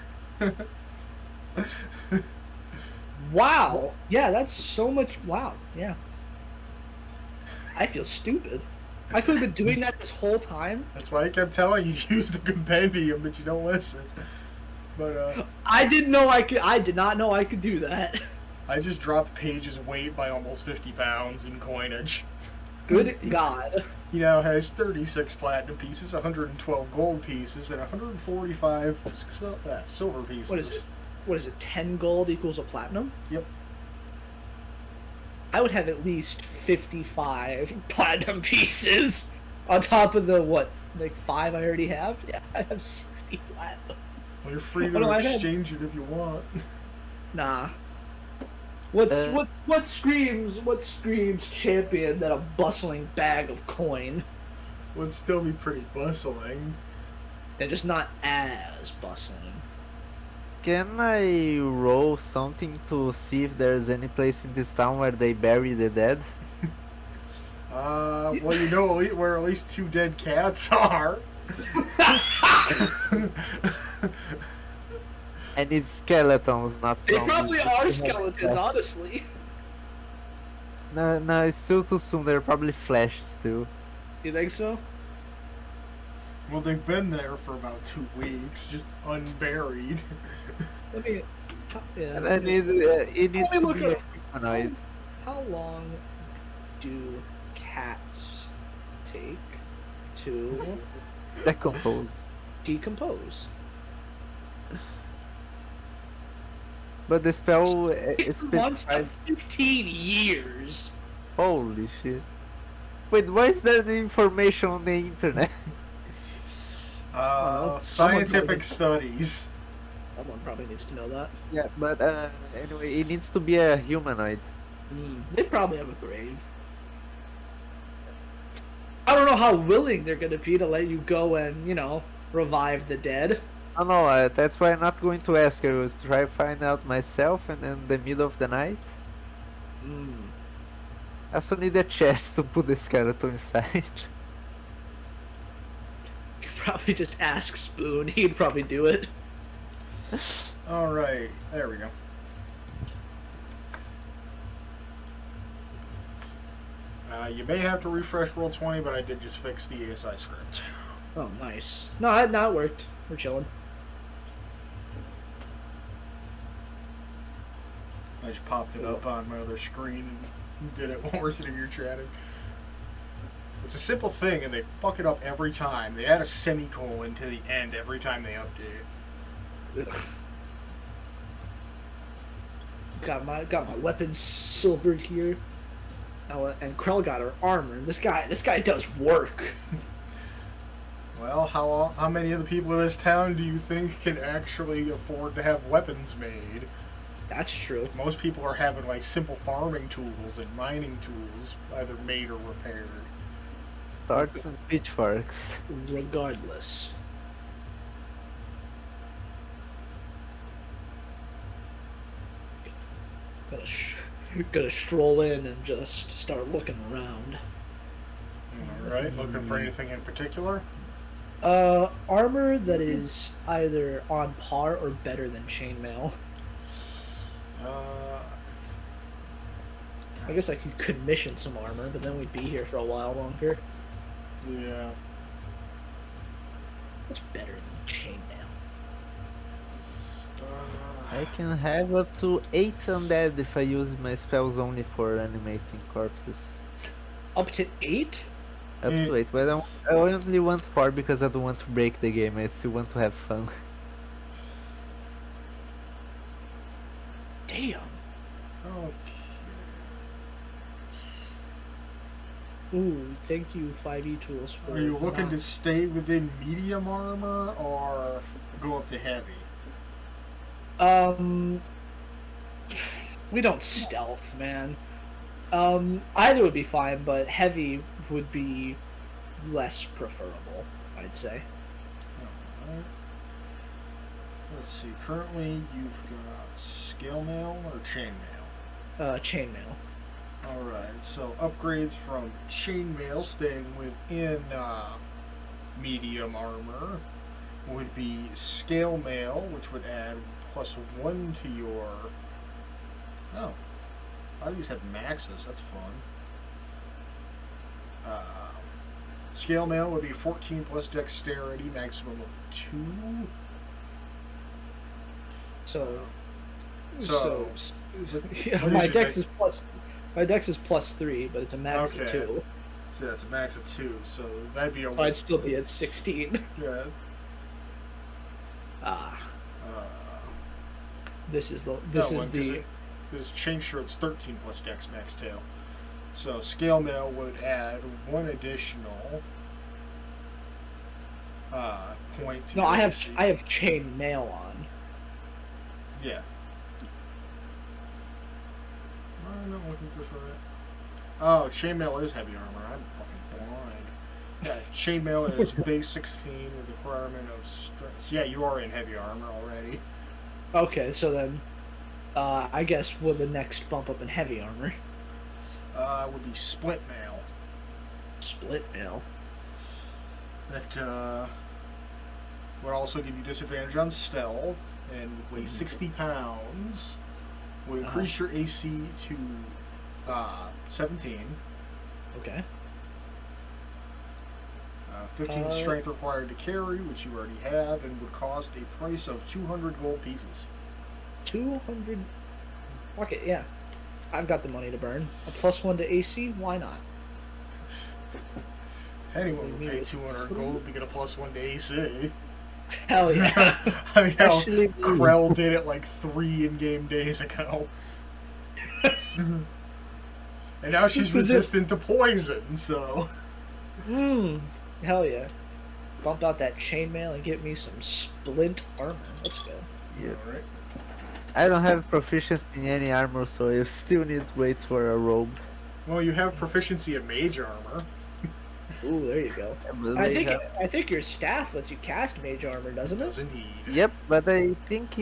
Wow. Yeah, that's so much. Wow. Yeah. I feel stupid. I could have been doing that this whole time. That's why I kept telling you to use the compendium, but you don't listen. But I didn't know I could. I did not know I could do that. I just dropped Paige's weight by almost 50 pounds in coinage. Good God. He now has 36 platinum pieces, 112 gold pieces, and 145 silver pieces. What is it? What is it? 10 gold equals a platinum? Yep. I would have at least 55 platinum pieces on top of the what, like 5 I already have. Yeah, I have 60 platinum. Well, you're free What do to I have? exchange it if you want. Nah. What screams champion than a bustling bag of coin? Would still be pretty bustling. They're just not as bustling. Can I roll something to see if there's any place in this town where they bury the dead? Well, you know where at least 2 dead cats are. I need skeletons, not They zombies. probably are skeletons, honestly. No, it's still too soon. They're probably flesh still. You think so? Well, they've been there for about 2 weeks, just unburied. Let me. Yeah. And I need it needs Let me to look be a at- humanoid. How long do cats take to Decompose. decompose? But the spell is 6 months to specified. 15 years. Holy shit! Wait, why is there the information on the internet? Someone Scientific probably- studies. Someone probably needs to know that. Yeah, but anyway, it needs to be a humanoid. They probably have a grave. I don't know how willing they're gonna be to let you go and, revive the dead. Oh no, that's why I'm not going to ask. I will try find out myself, and in the middle of the night, Mm. I also need a chest to put the skeleton inside. Probably just ask Spoon. He'd probably do it. Alright, there we go. You may have to refresh Roll20, but I did just fix the ASI script. Oh, nice. No, it worked. We're chilling. I just popped it up on my other screen and did it while we're sitting here chatting. It's a simple thing, and they fuck it up every time. They add a semicolon to the end every time they update. Ugh. Got my weapons silvered here. Oh, and Krell got her armor. This guy does work. Well, how many of the people in this town do you think can actually afford to have weapons made? That's true. Most people are having like simple farming tools and mining tools, either made or repaired. Swords and pitchforks. Regardless. Gonna stroll in and just start looking around. Alright, looking for anything in particular? Armor that is either on par or better than chainmail. I guess I could commission some armor, but then we'd be here for a while longer. Yeah. What's better than chainmail? I can have up to 8 undead if I use my spells only for animating corpses. Up to 8? Up to 8, but I only want 4 because I don't want to break the game, I still want to have fun. Damn. Okay. Ooh, thank you 5e tools for... Are you looking to stay within medium armor or go up to heavy? We don't stealth, man. Either would be fine, but heavy would be less preferable, I'd say. Alright. Let's see, currently you've got scale mail or chain mail? Chainmail. Alright, so upgrades from chainmail staying within medium armor would be scale mail, which would add +1 to your... Oh. A lot of these have maxes, that's fun. Scale mail would be 14 plus dexterity, maximum of 2. So what my is dex your is +3, but it's a max of Okay. 2. So that's a max of 2, so that'd be a... So I'd still be at 16. Yeah. This is the Because chain shirt's 13 plus dex max tail. So scale mail would add 1 additional point to no. your I AC. have chain mail on. Yeah. I'm not looking at this right. Oh, chainmail is heavy armor. I'm fucking blind. Yeah, chainmail is base 16 with requirement of strength. Yeah, you are in heavy armor already. Okay, so then, I guess will the next bump up in heavy armor? Would be split mail. Split mail. That would also give you disadvantage on stealth and would weigh 60 pounds. Would increase your AC to 17. Okay. 15 strength required to carry, which you already have, and would cost a price of 200 gold pieces. 200. Okay, yeah. I've got the money to burn. A +1 to AC. Why not? Anyone would pay 200 gold to get a +1 to AC. Hell yeah. I mean, how Actually, Krell did it like 3 in-game days ago. And now she's resistant to poison, so... Hell yeah. Bump out that chainmail and get me some splint armor. Let's go. Yep. Alright. I don't have proficiency in any armor, so I still need to wait for a robe. Well, you have proficiency in mage armor. Ooh, there you go. But I they think have- I think your staff lets you cast mage armor, doesn't it? Does indeed. Yep, but I think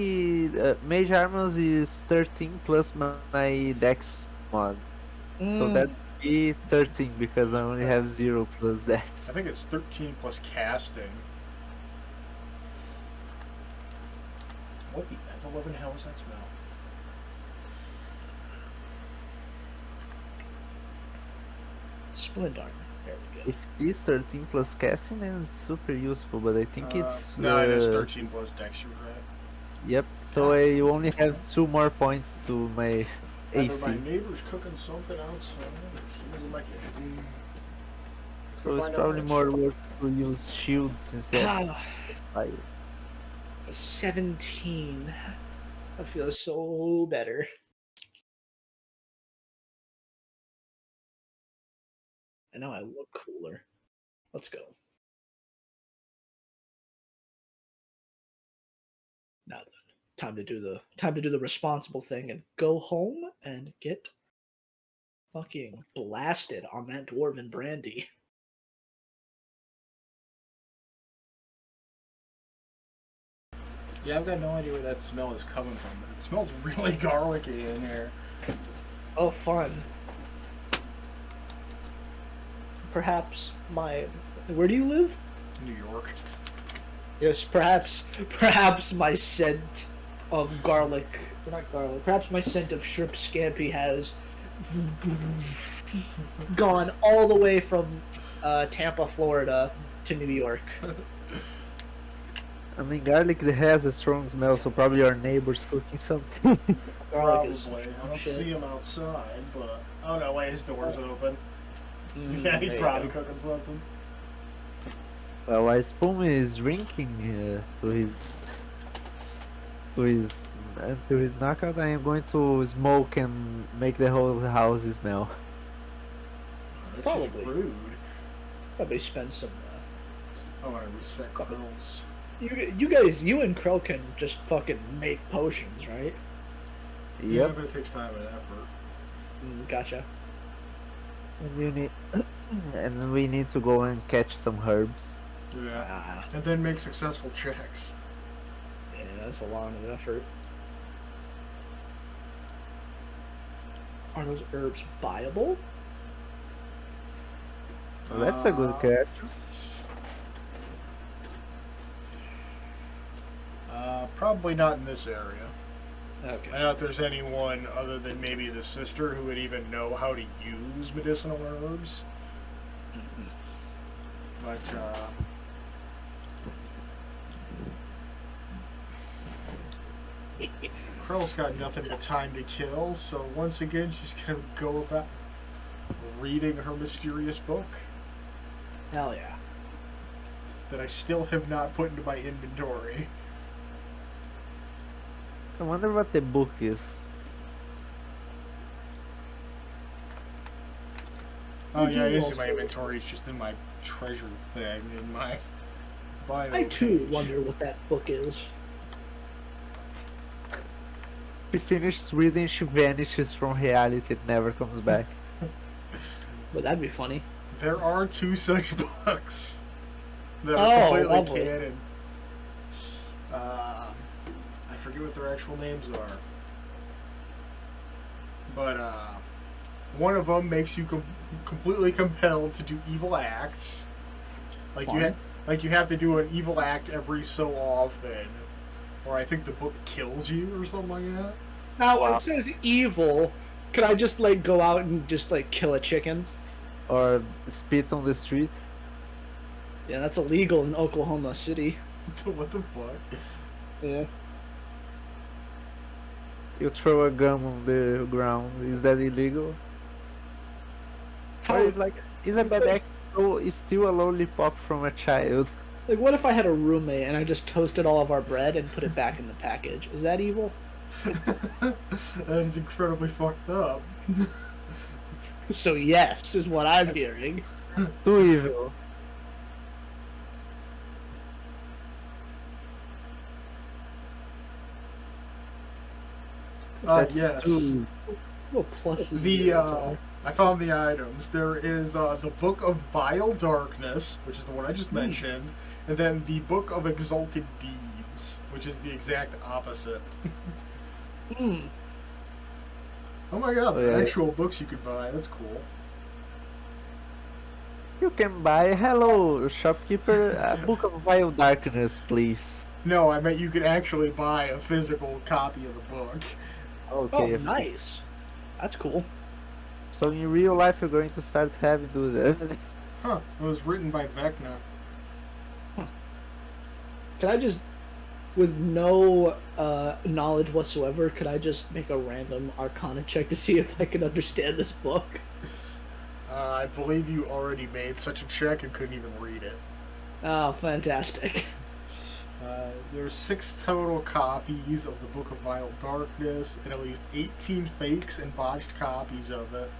Mage Armors is 13 plus my Dex mod. So that would be 13 because I only have 0 plus Dex. I think it's 13 plus casting. What the ever-loving hell is that smell? Splint armor. There we go. If it is 13 plus casting, then it's super useful, but I think it's... No, it is 13 plus dex, you're right. Yep, so I only have 2 more points to my AC. Either my neighbor's cooking something outside or someone's in my kitchen. So it's probably more worth to use shield since it's fire. 17. I feel so better. And now I look cooler. Let's go. Now then, time to do the responsible thing and go home and get fucking blasted on that dwarven brandy. Yeah, I've got no idea where that smell is coming from, but it smells really garlicky in here. Oh, fun. Perhaps where do you live? New York. Yes, perhaps my scent of garlic, not garlic, perhaps my scent of shrimp scampi has gone all the way from Tampa, Florida to New York. I mean, garlic has a strong smell, so probably our neighbor's cooking something. Garlic is Probably. I don't shit. see him outside, but... Oh no, wait, his door's open. Yeah, he's there you probably go. cooking something. Well, I Spoon is drinking to his knockout. I am going to smoke and make the whole house smell. That's Probably. just rude. Probably spend some. I want to reset Krill's. You and Krell can just fucking make potions, right? Yeah, Yep. but it takes time and effort. Gotcha. And you need, and then we need to go and catch some herbs. Yeah. Ah, And then make successful checks. yeah, that's a lot of effort. Are those herbs buyable? Well, that's a good catch. Probably not in this area. Okay. I doubt there's anyone other than maybe the sister who would even know how to use medicinal herbs. But, Krell's got nothing but time to kill, so once again she's gonna go about reading her mysterious book Hell yeah. that I still have not put into my inventory. I wonder what the book is. Oh Would yeah, it you is in also- my inventory, it's just in my treasure thing, in my bio I too page. wonder what that book is. She finishes reading, she vanishes from reality, it never comes back. But that'd be funny. There are 2 such books that are Oh, completely lovely. canon. I forget what their actual names are. But, one of them makes you completely compelled to do evil acts. Like Fun. you have to do an evil act every so often. Or I think the book kills you or something like that. Now, when it says evil, could I just like go out and just like kill a chicken? Or spit on the street. Yeah, that's illegal in Oklahoma City. What the fuck? Yeah. You throw a gum on the ground, is that illegal? Or is a bad act is still a lollipop from a child? Like, what if I had a roommate and I just toasted all of our bread and put it back in the package? Is that evil? That is incredibly fucked up. So yes, is what I'm hearing. It's too evil. That's Yes. too... Well, plus The I found the items. There is the Book of Vile Darkness, which is the one I just mentioned, and then the Book of Exalted Deeds, which is the exact opposite. Hmm. Oh my god, Oh, the yeah. actual books you could buy. That's cool. You can buy, hello, shopkeeper, a book of vile darkness, please. No, I meant you could actually buy a physical copy of the book. Oh, Okay, nice. That's cool. so in real life you're going to start having to do this. Huh. It was written by Vecna. Can I just, with no knowledge whatsoever, could I just make a random Arcana check to see if I can understand this book? I believe you already made such a check and couldn't even read it. Oh, fantastic. There's 6 total copies of the Book of Vile Darkness and at least 18 fakes and botched copies of it.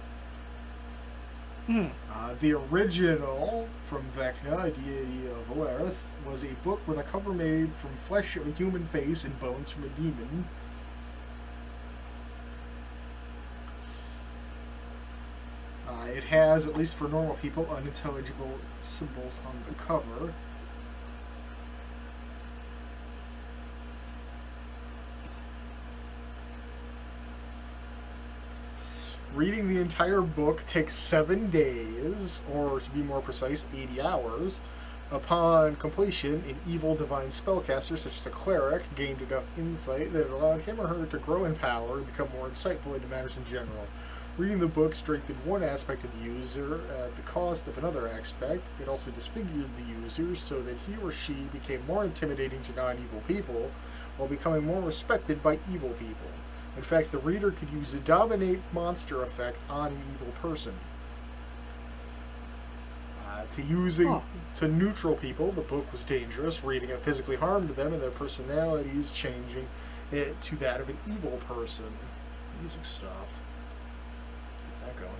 The original from Vecna, a deity of Oerth, was a book with a cover made from flesh of a human face and bones from a demon. It has, at least for normal people, unintelligible symbols on the cover. Reading the entire book takes 7 days, or to be more precise, 80 hours. Upon completion, an evil divine spellcaster, such as a cleric, gained enough insight that it allowed him or her to grow in power and become more insightful into matters in general. Reading the book strengthened one aspect of the user at the cost of another aspect. It also disfigured the user so that he or she became more intimidating to non-evil people, while becoming more respected by evil people. In fact, the reader could use a dominate monster effect on an evil person. To neutral people, the book was dangerous. Reading it physically harmed them and their personalities, changing it to that of an evil person. Music stopped. Get that going.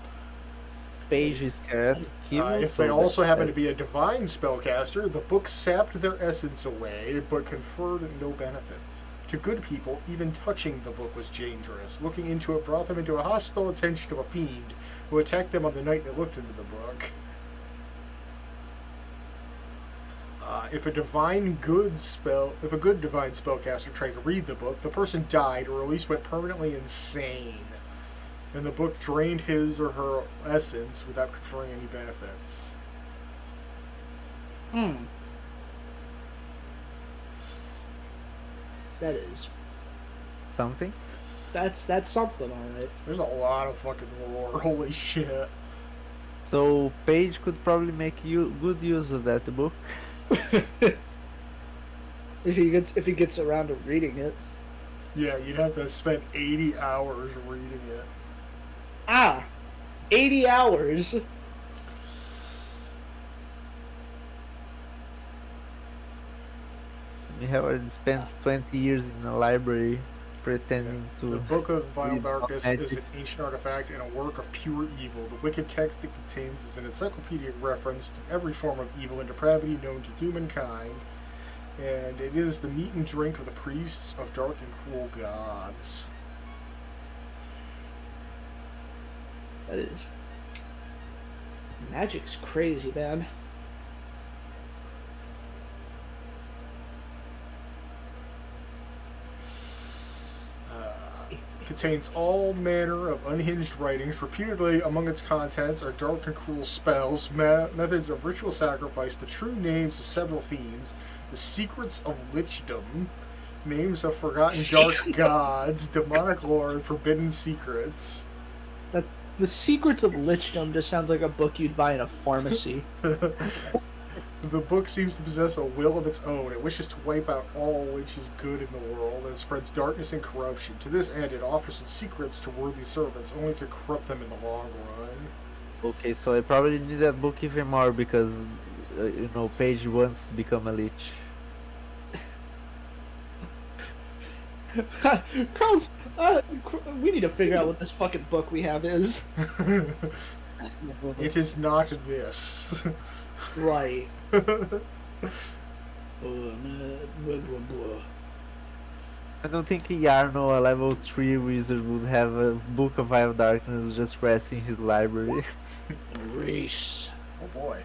Page is scared. If they also happen to be a divine spellcaster, the book sapped their essence away, but conferred no benefits. To good people, even touching the book was dangerous. Looking into it brought them into a hostile attention of a fiend who attacked them on the night they looked into the book. If a good divine spellcaster tried to read the book, the person died or at least went permanently insane, and the book drained his or her essence without conferring any benefits. That is. something. That's something, alright. There's a lot of fucking lore. Holy shit. So Paige could probably make good use of that book. If he gets around to reading it. Yeah, you'd have to spend 80 hours reading it. 80 hours. We have already spent 20 years in a library pretending to. The Book of Vile read Darkness magic. is an ancient artifact and a work of pure evil. The wicked text it contains is an encyclopedic reference to every form of evil and depravity known to humankind, and it is the meat and drink of the priests of dark and cruel gods. That is. Magic's crazy, man. Contains all manner of unhinged writings. Repeatedly among its contents are dark and cruel spells, methods of ritual sacrifice, the true names of several fiends, the secrets of lichdom, names of forgotten dark gods, demonic lore, and forbidden secrets. The Secrets of Lichdom just sounds like a book you'd buy in a pharmacy. The book seems to possess a will of its own. It wishes to wipe out all which is good in the world, and spreads darkness and corruption. To this end, it offers its secrets to worthy servants, only to corrupt them in the long run. Okay, so I probably need that book even more because, Paige wants to become a leech. Carl's, we need to figure out what this fucking book we have is. It is not this. Right. I don't think Yarno, a level 3 wizard, would have a Book of Eye of Darkness just resting in his library. Maurice. Oh boy.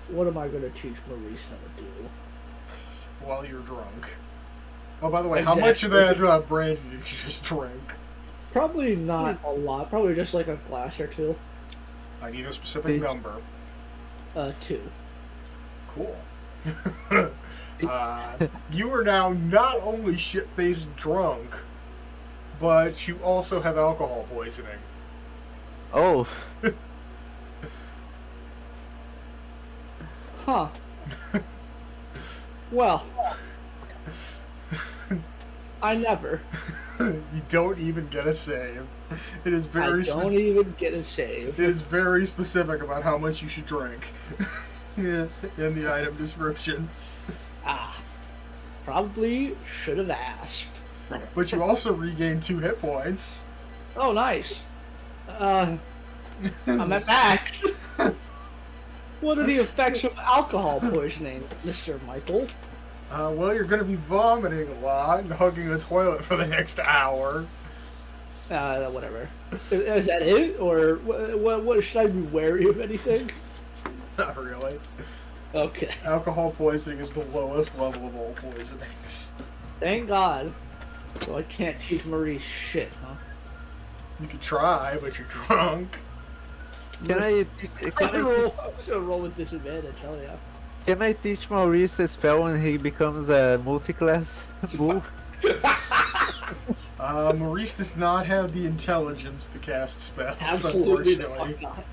What am I going to teach Maurice how to do? While you're drunk. Oh, by the way, how much of that brandy did you just drink? Probably not a lot. Probably just like a glass or two. I need a specific number. 2. Cool. You are now not only shit-faced drunk, but you also have alcohol poisoning. Oh, Huh. Well, I never. You don't even get a save. It is very I don't even get a save. It is very specific about how much you should drink. Yeah, in the item description. Ah. Probably should have asked. But you also regain 2 hit points. Oh, nice. I'm at max. What are the effects of alcohol poisoning, Mr. Michael? Well, you're going to be vomiting a lot and hugging the toilet for the next hour. Whatever. Is that it? Or what should I be wary of anything? Not really. Okay. Alcohol poisoning is the lowest level of all poisonings. Thank God. So I can't teach Maurice shit, huh? You could try, but you're drunk. can I I'm gonna roll with disadvantage, hell yeah. can I teach Maurice a spell when he becomes a multi-class bull? Maurice does not have the intelligence to cast spells, Absolutely the unfortunately. fuck not.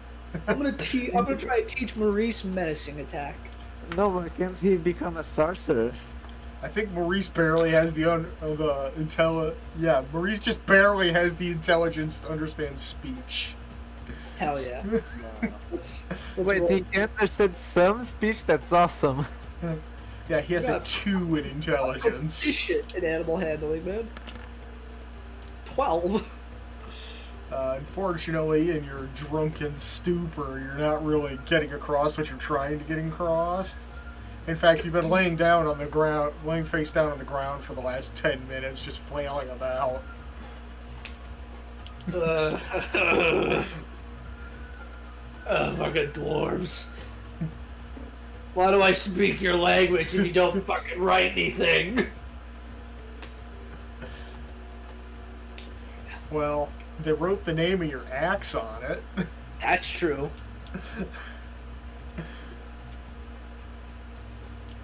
I'm gonna try to teach Maurice menacing attack. No, but can't he become a sorcerer? I think Maurice barely has Maurice just barely has the intelligence to understand speech. Hell yeah. Let's Wait, roll. he can understand some speech? That's awesome. Yeah, he has Yeah. a 2 in intelligence. Shit in animal handling, man. 12. Unfortunately, in your drunken stupor, you're not really getting across what you're trying to get across. In fact, you've been laying face down on the ground for the last 10 minutes, just flailing about. Fucking dwarves. Why do I speak your language if you don't fucking write anything? Well, they wrote the name of your axe on it. That's true.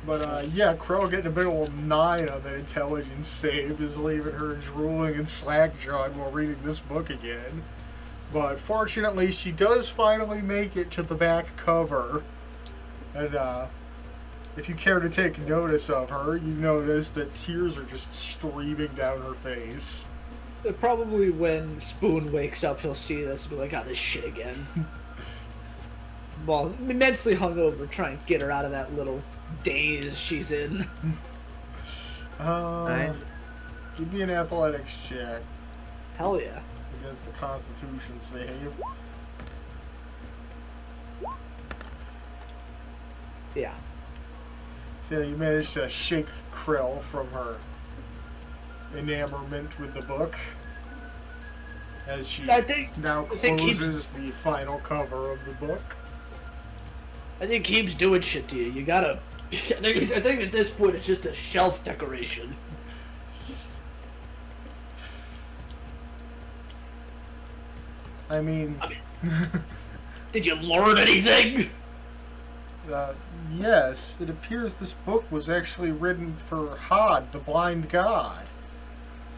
But, yeah, Crow getting a big old 9 on that intelligence save is leaving her drooling and slack-jawed while reading this book again. But fortunately, she does finally make it to the back cover. And, if you care to take notice of her, you notice that tears are just streaming down her face. Probably when Spoon wakes up, he'll see this and be like, "Oh, this shit again." Well, immensely hungover, trying to get her out of that little daze she's in. Give me an athletics check Hell yeah. against the Constitution save. Yeah. So you managed to shake Krill from her enamorment with the book as she now closes the final cover of the book. I think keeps doing shit to you. You gotta. I think at this point it's just a shelf decoration. I mean, Did you learn anything? yes, it appears this book was actually written for Hod, the blind god.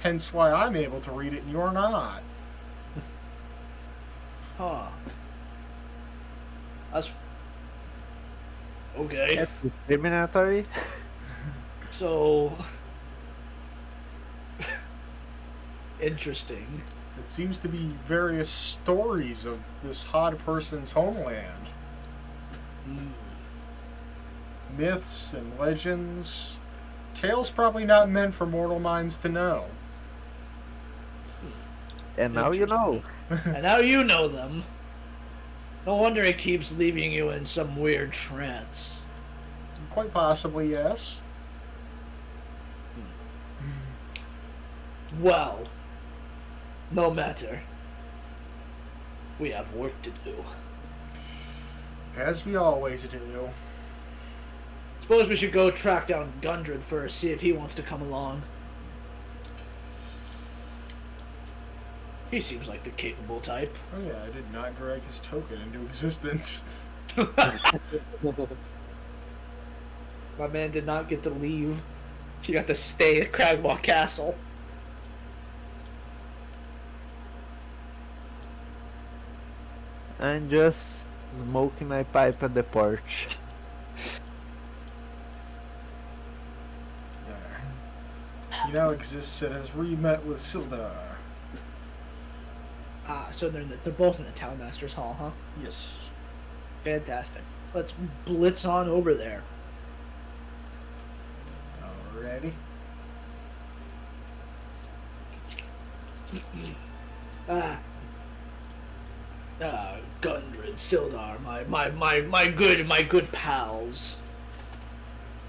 Hence why I'm able to read it and you're not. Huh. That's okay. That's discriminatory. So interesting. It seems to be various stories of this Hod person's homeland. Myths and legends. Tales probably not meant for mortal minds to know. And now you know. And now you know them. No wonder it keeps leaving you in some weird trance. Quite possibly, yes. Well, no matter. We have work to do. As we always do. Suppose we should go track down Gundred first, see if he wants to come along. He seems like the capable type. Oh yeah, I did not drag his token into existence. My man did not get to leave. He got to stay at Cragmaw Castle. I'm just smoking my pipe at the porch. He now exists and has re-met with Sildar. Ah, so they're both in the Townmaster's Hall, huh? Yes. Fantastic. Let's blitz on over there. Alrighty. Gundred, Sildar, my good pals.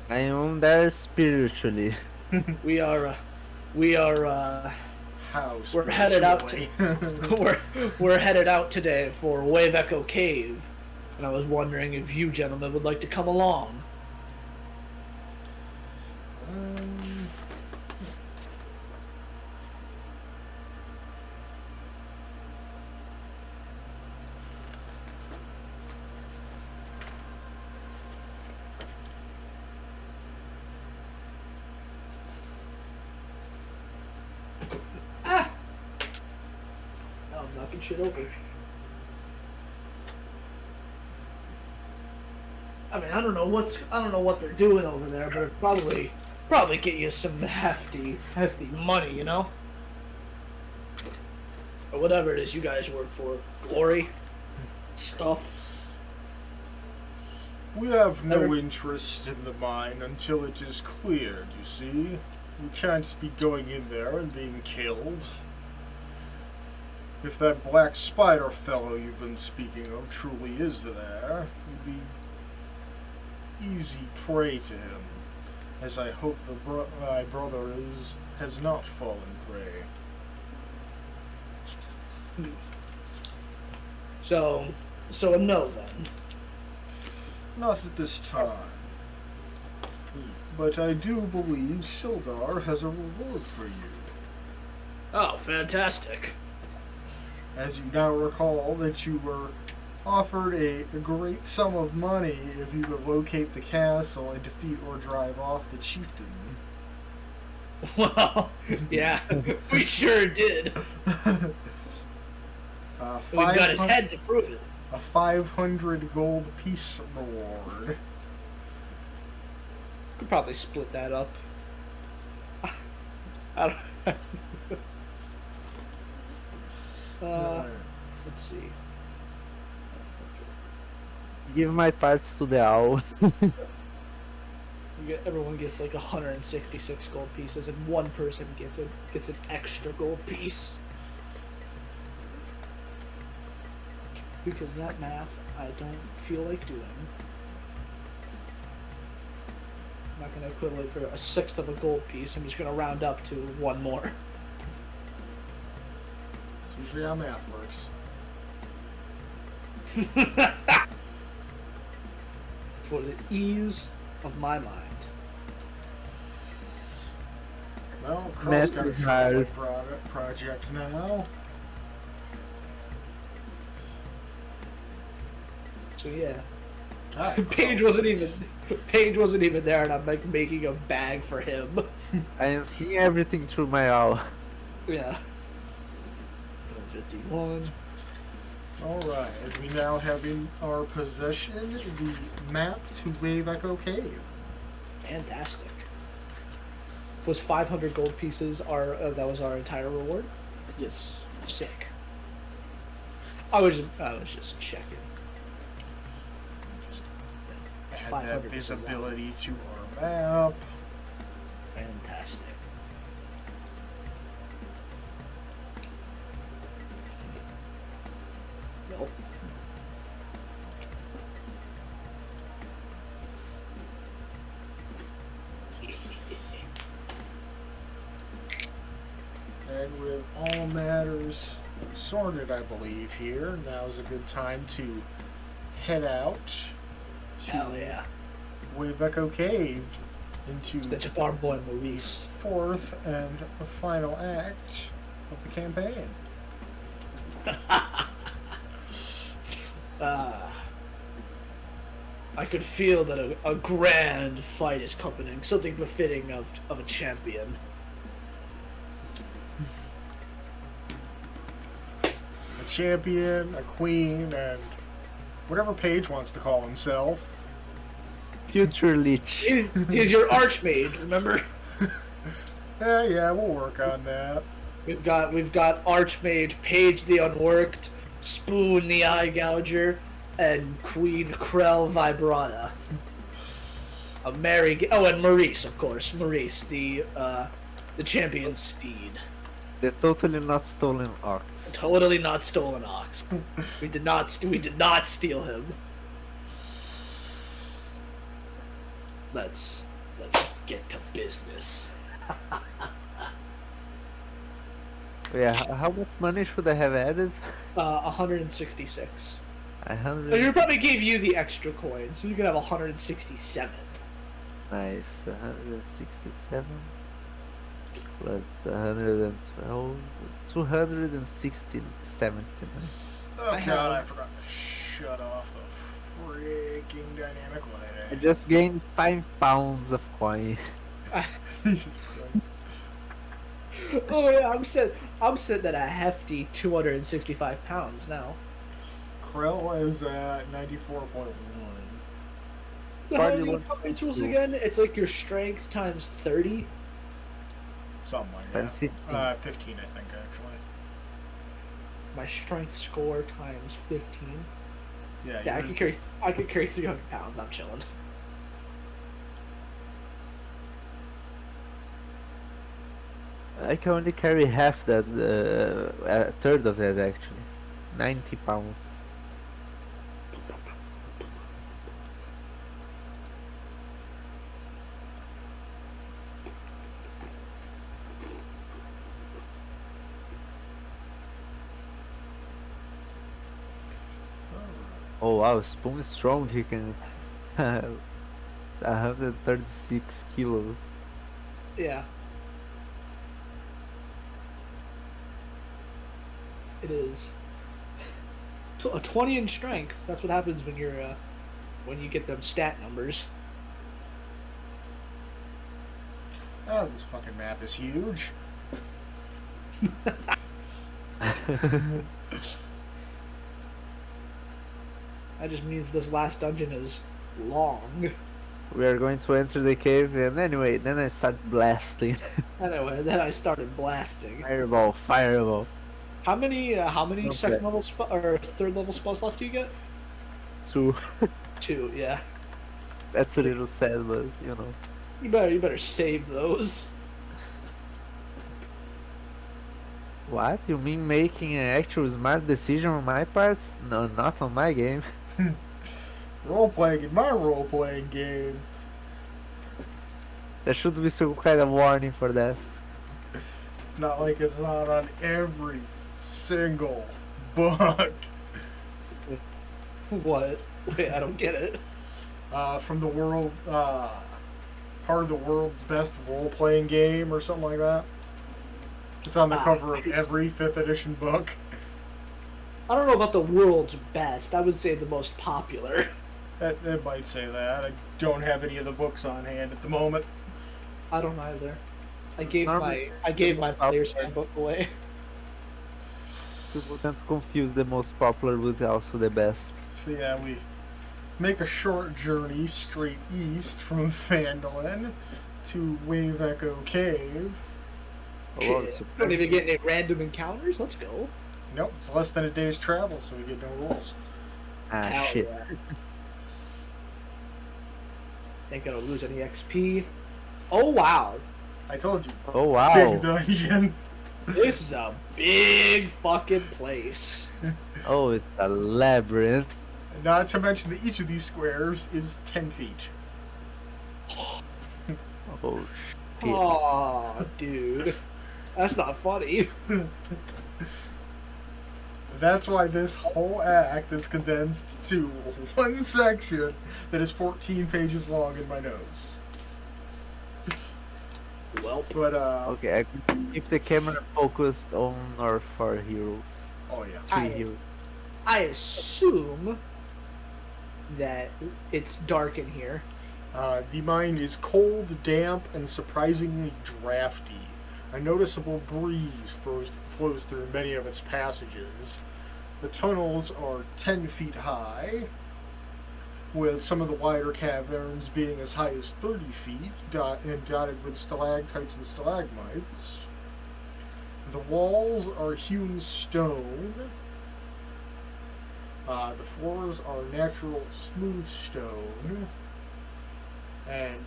I am there spiritually. How We're headed out to, spiritually? we're headed out today for Wave Echo Cave, and I was wondering if you gentlemen would like to come along. Um, Ah! Oh, I'm knocking shit over. I mean, I don't know what they're doing over there, but it probably get you some hefty money, you know? Or whatever it is you guys work for. Glory. Stuff. we have no Never- interest in the mine until it is cleared, you see? We can't be going in there and being killed. If that black spider fellow you've been speaking of truly is there, we'd be easy prey to him, as I hope my brother has not fallen prey. So a no then. Not at this time. But I do believe Sildar has a reward for you. Oh, fantastic. As you now recall that you were offered a great sum of money if you could locate the castle and defeat or drive off the chieftain. Well, yeah, we sure did. We got his head to prove it. A 500 gold piece reward. Could probably split that up. I don't. Let's see. Give my parts to the owl. Everyone gets like 166 gold pieces, and one person gets an extra gold piece. Because that math I don't feel like doing. I'm not gonna equivalent for a sixth of a gold piece. I'm just gonna round up to one more. That's usually how math works. For the ease of my mind. Well, Carl's Math got a is traveling hard. project now. So yeah. Ah, Paige Carl's- wasn't even there, and I'm like making a bag for him. I am seeing everything through my owl. Yeah. 51. Alright, we now have in our possession the map to Wave Echo Cave. Fantastic. Was 500 gold pieces our that was our entire reward? Yes. Sick. I was just checking. Just add 500 that is a lot. visibility to our map. Fantastic. Nope. with all matters sorted, I believe, here, now's a good time to head out to Hell yeah. Wave Echo Cave into Such a bar boy the movies. fourth and final act of the campaign. I could feel that a grand fight is coming, something befitting of a champion. A champion, a queen, and whatever Paige wants to call himself. Future Leech. He's your archmage, remember? Yeah, we'll work on that. We've got Archmage, Paige the Unworked, Spoon the Eye Gouger, and Queen Krell Vibrata. And Maurice, of course. Maurice, the champion steed. The totally not stolen ox. Totally not stolen ox. We did not steal him. Let's get to business. Yeah, how much money should I have added? 166. 100. You probably gave you the extra coin, so you could have 167. Nice. 167 plus 112. 267. Oh I god, have- I forgot to shut off the freaking dynamic I lighting. just gained 5 pounds of coin. Jesus Christ. Oh yeah, I'm sitting at a hefty 265 pounds now. Krell is at 94.1. How Party do you one, get rituals two. again? It's like your strength times 30. Something like That's it. that. 15, I think, actually. My strength score times 15. Yeah, Yeah, yours- I could carry 300 pounds. I'm chilling. I can only carry half that, a third of that actually. 90 pounds. Oh wow, Spoon is strong, he can 136 kilos. Yeah. It is. A 20 in strength. That's what happens when you're when you get them stat numbers. Oh, this fucking map is huge. That just means this last dungeon is long. We are going to enter the cave, and anyway, then I start blasting. Anyway, then I started blasting. Fireball, fireball. How many Okay. second level or third level spell slots do you get? 2. 2, yeah. That's a little sad, but you know. You better save those. What? You mean making an actual smart decision on my part? No, not on my game. Role-playing in my role-playing game. There should be some kind of warning for that. It's not like it's not on every single book. What? Wait, I don't get it. From the world, part of the world's best role-playing game or something like that. It's on the cover of every 5th edition book. I don't know about the world's best. I would say the most popular. It might say that. I don't have any of the books on hand at the moment. I don't either. I gave Normally- my player's handbook away. People tend to confuse the most popular with also the best. So yeah, we make a short journey straight east from Phandalin to Wave Echo Cave. Oh, wow, Shit. Don't even get any random encounters. Let's go. Nope, it's less than a day's travel, so we get no rules. ah, Hell shit. yeah. Ain't gonna lose any XP. Oh wow, I told you, Oh, wow. big dungeon. this is a big fucking place. Oh, it's a labyrinth. Not to mention that each of these squares is 10 feet. Oh, shit. Oh, dude. That's not funny. That's why this whole act is condensed to one section that is 14 pages long in my notes. Well, But, Okay, I can keep the camera focused on our 4 heroes. oh yeah. 3 heroes. I assume that it's dark in here. The mine is cold, damp, and surprisingly drafty. A noticeable breeze flows through many of its passages. The tunnels are 10 feet high, with some of the wider caverns being as high as 30 feet, and dotted with stalactites and stalagmites. The walls are hewn stone. The floors are natural smooth stone. And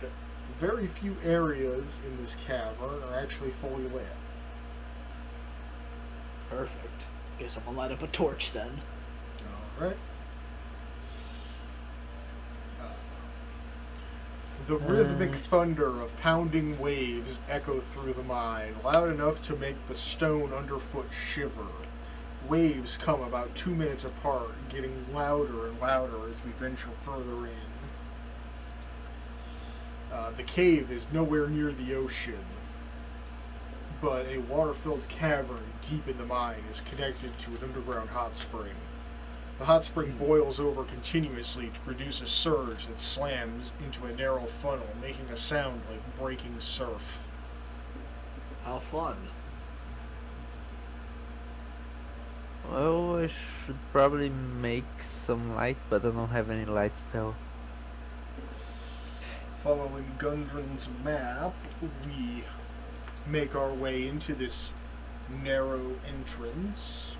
very few areas in this cavern are actually fully lit. Perfect. Guess I'm gonna light up a torch then. Alright. The rhythmic thunder of pounding waves echo through the mine, loud enough to make the stone underfoot shiver. Waves come about 2 minutes apart, getting louder and louder as we venture further in. The cave is nowhere near the ocean, but a water-filled cavern deep in the mine is connected to an underground hot spring. The hot spring boils over continuously to produce a surge that slams into a narrow funnel, making a sound like breaking surf. How fun. Well, I should probably make some light, but I don't have any light spell. Following Gundren's map, we make our way into this narrow entrance,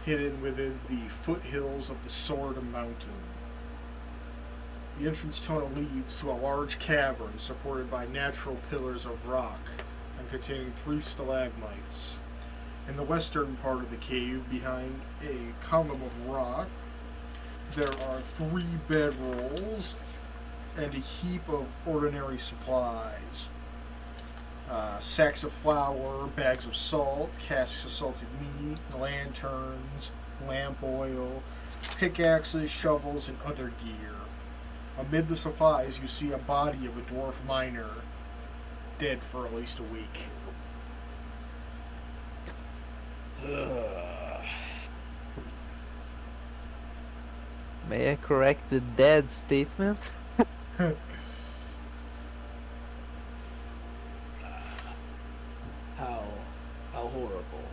hidden within the foothills of the Sword Mountain. The entrance tunnel leads to a large cavern supported by natural pillars of rock and containing 3 stalagmites. In the western part of the cave, behind a column of rock, there are 3 bedrolls and a heap of ordinary supplies. Sacks of flour, bags of salt, casks of salted meat, lanterns, lamp oil, pickaxes, shovels, and other gear. Amid the supplies, you see a body of a dwarf miner, dead for at least a week. May I correct the dead statement? How horrible.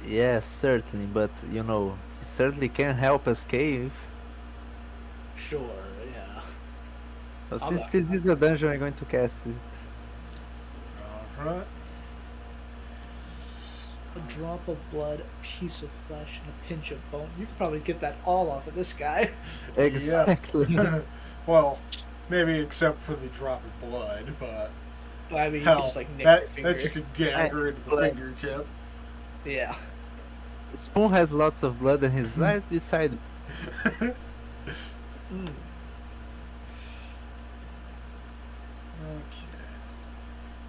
Yeah, certainly, but you know, it certainly can help us cave. Sure, yeah. Well, I'll since go. this is a dungeon, I'm going to cast it. Alright. A drop of blood, a piece of flesh, and a pinch of bone. You could probably get that all off of this guy. Exactly. Yeah. Well, maybe except for the drop of blood, but I mean, you hell, could just like nick your finger. that's just a dagger into the Like- fingertip. Yeah. Spoon has lots of blood and he's right beside. Mm. Okay.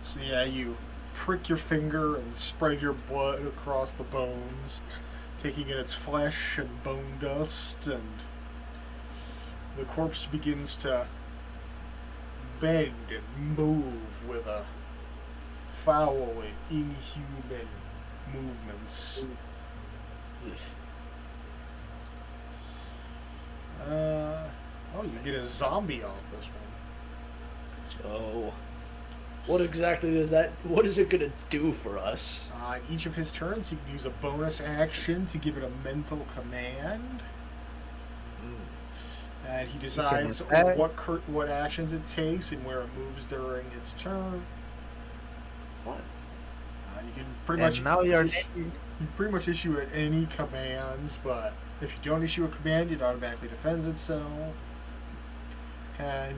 So yeah, you prick your finger and spread your blood across the bones, taking in its flesh and bone dust, and the corpse begins to bend and move with a foul and inhuman movements. Oh, you get a zombie off this one. So, what exactly is that? What is it gonna do for us? In each of his turns, he can use a bonus action to give it a mental command. And he decides attack. what actions it takes and where it moves during its turn. What? You can pretty And much now you're you pretty much issue it any commands, but if you don't issue a command, it automatically defends itself. And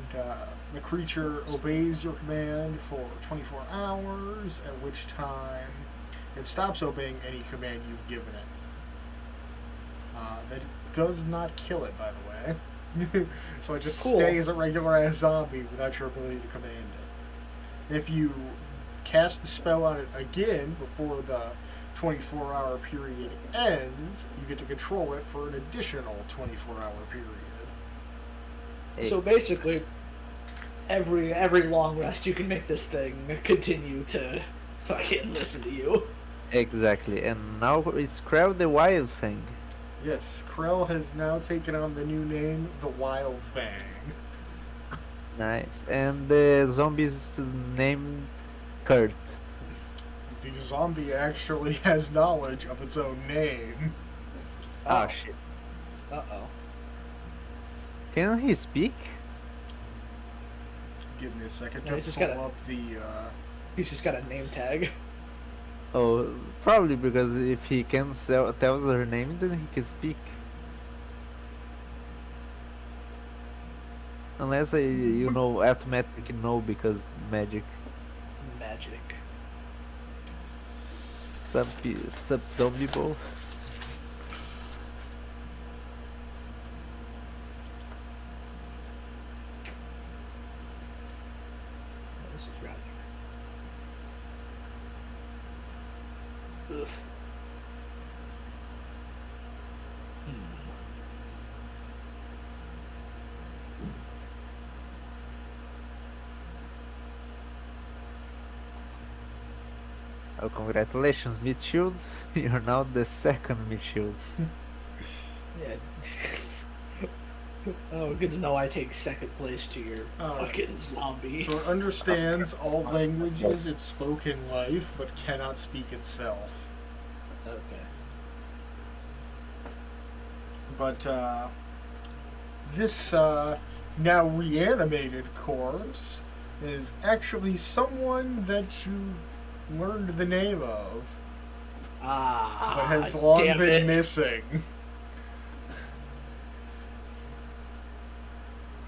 the creature obeys your command for 24 hours, at which time it stops obeying any command you've given it. That does not kill it, by the way. So it just Cool. stays a regular ass zombie without your ability to command it. If you cast the spell on it again before the 24-hour period ends, you get to control it for an additional 24-hour period. So basically, every long rest you can make this thing continue to fucking listen to you. Exactly, and now is Krell the wild thing. Yes, Krell has now taken on the new name, the Wild Fang. Nice. And the zombies named Kurt. The zombie actually has knowledge of its own name. Oh shit. Uh-oh. Can he speak? Give me a second No, to he's just pull gotta- up the... He's just got a name tag. Oh, probably because if he can tells her name, then he can speak. Unless you know automatically know because magic. Magic. Sub zombie ball. This is rather. Ugh. Oh, congratulations, Mitchell. You're now the second Mitchell. Yeah. Oh, good to know I take second place to your fucking zombie. So it understands all languages, its spoken life, but cannot speak itself. Okay. But this now reanimated corpse is actually someone that you learned the name of, Ah. but has long damn been it. missing.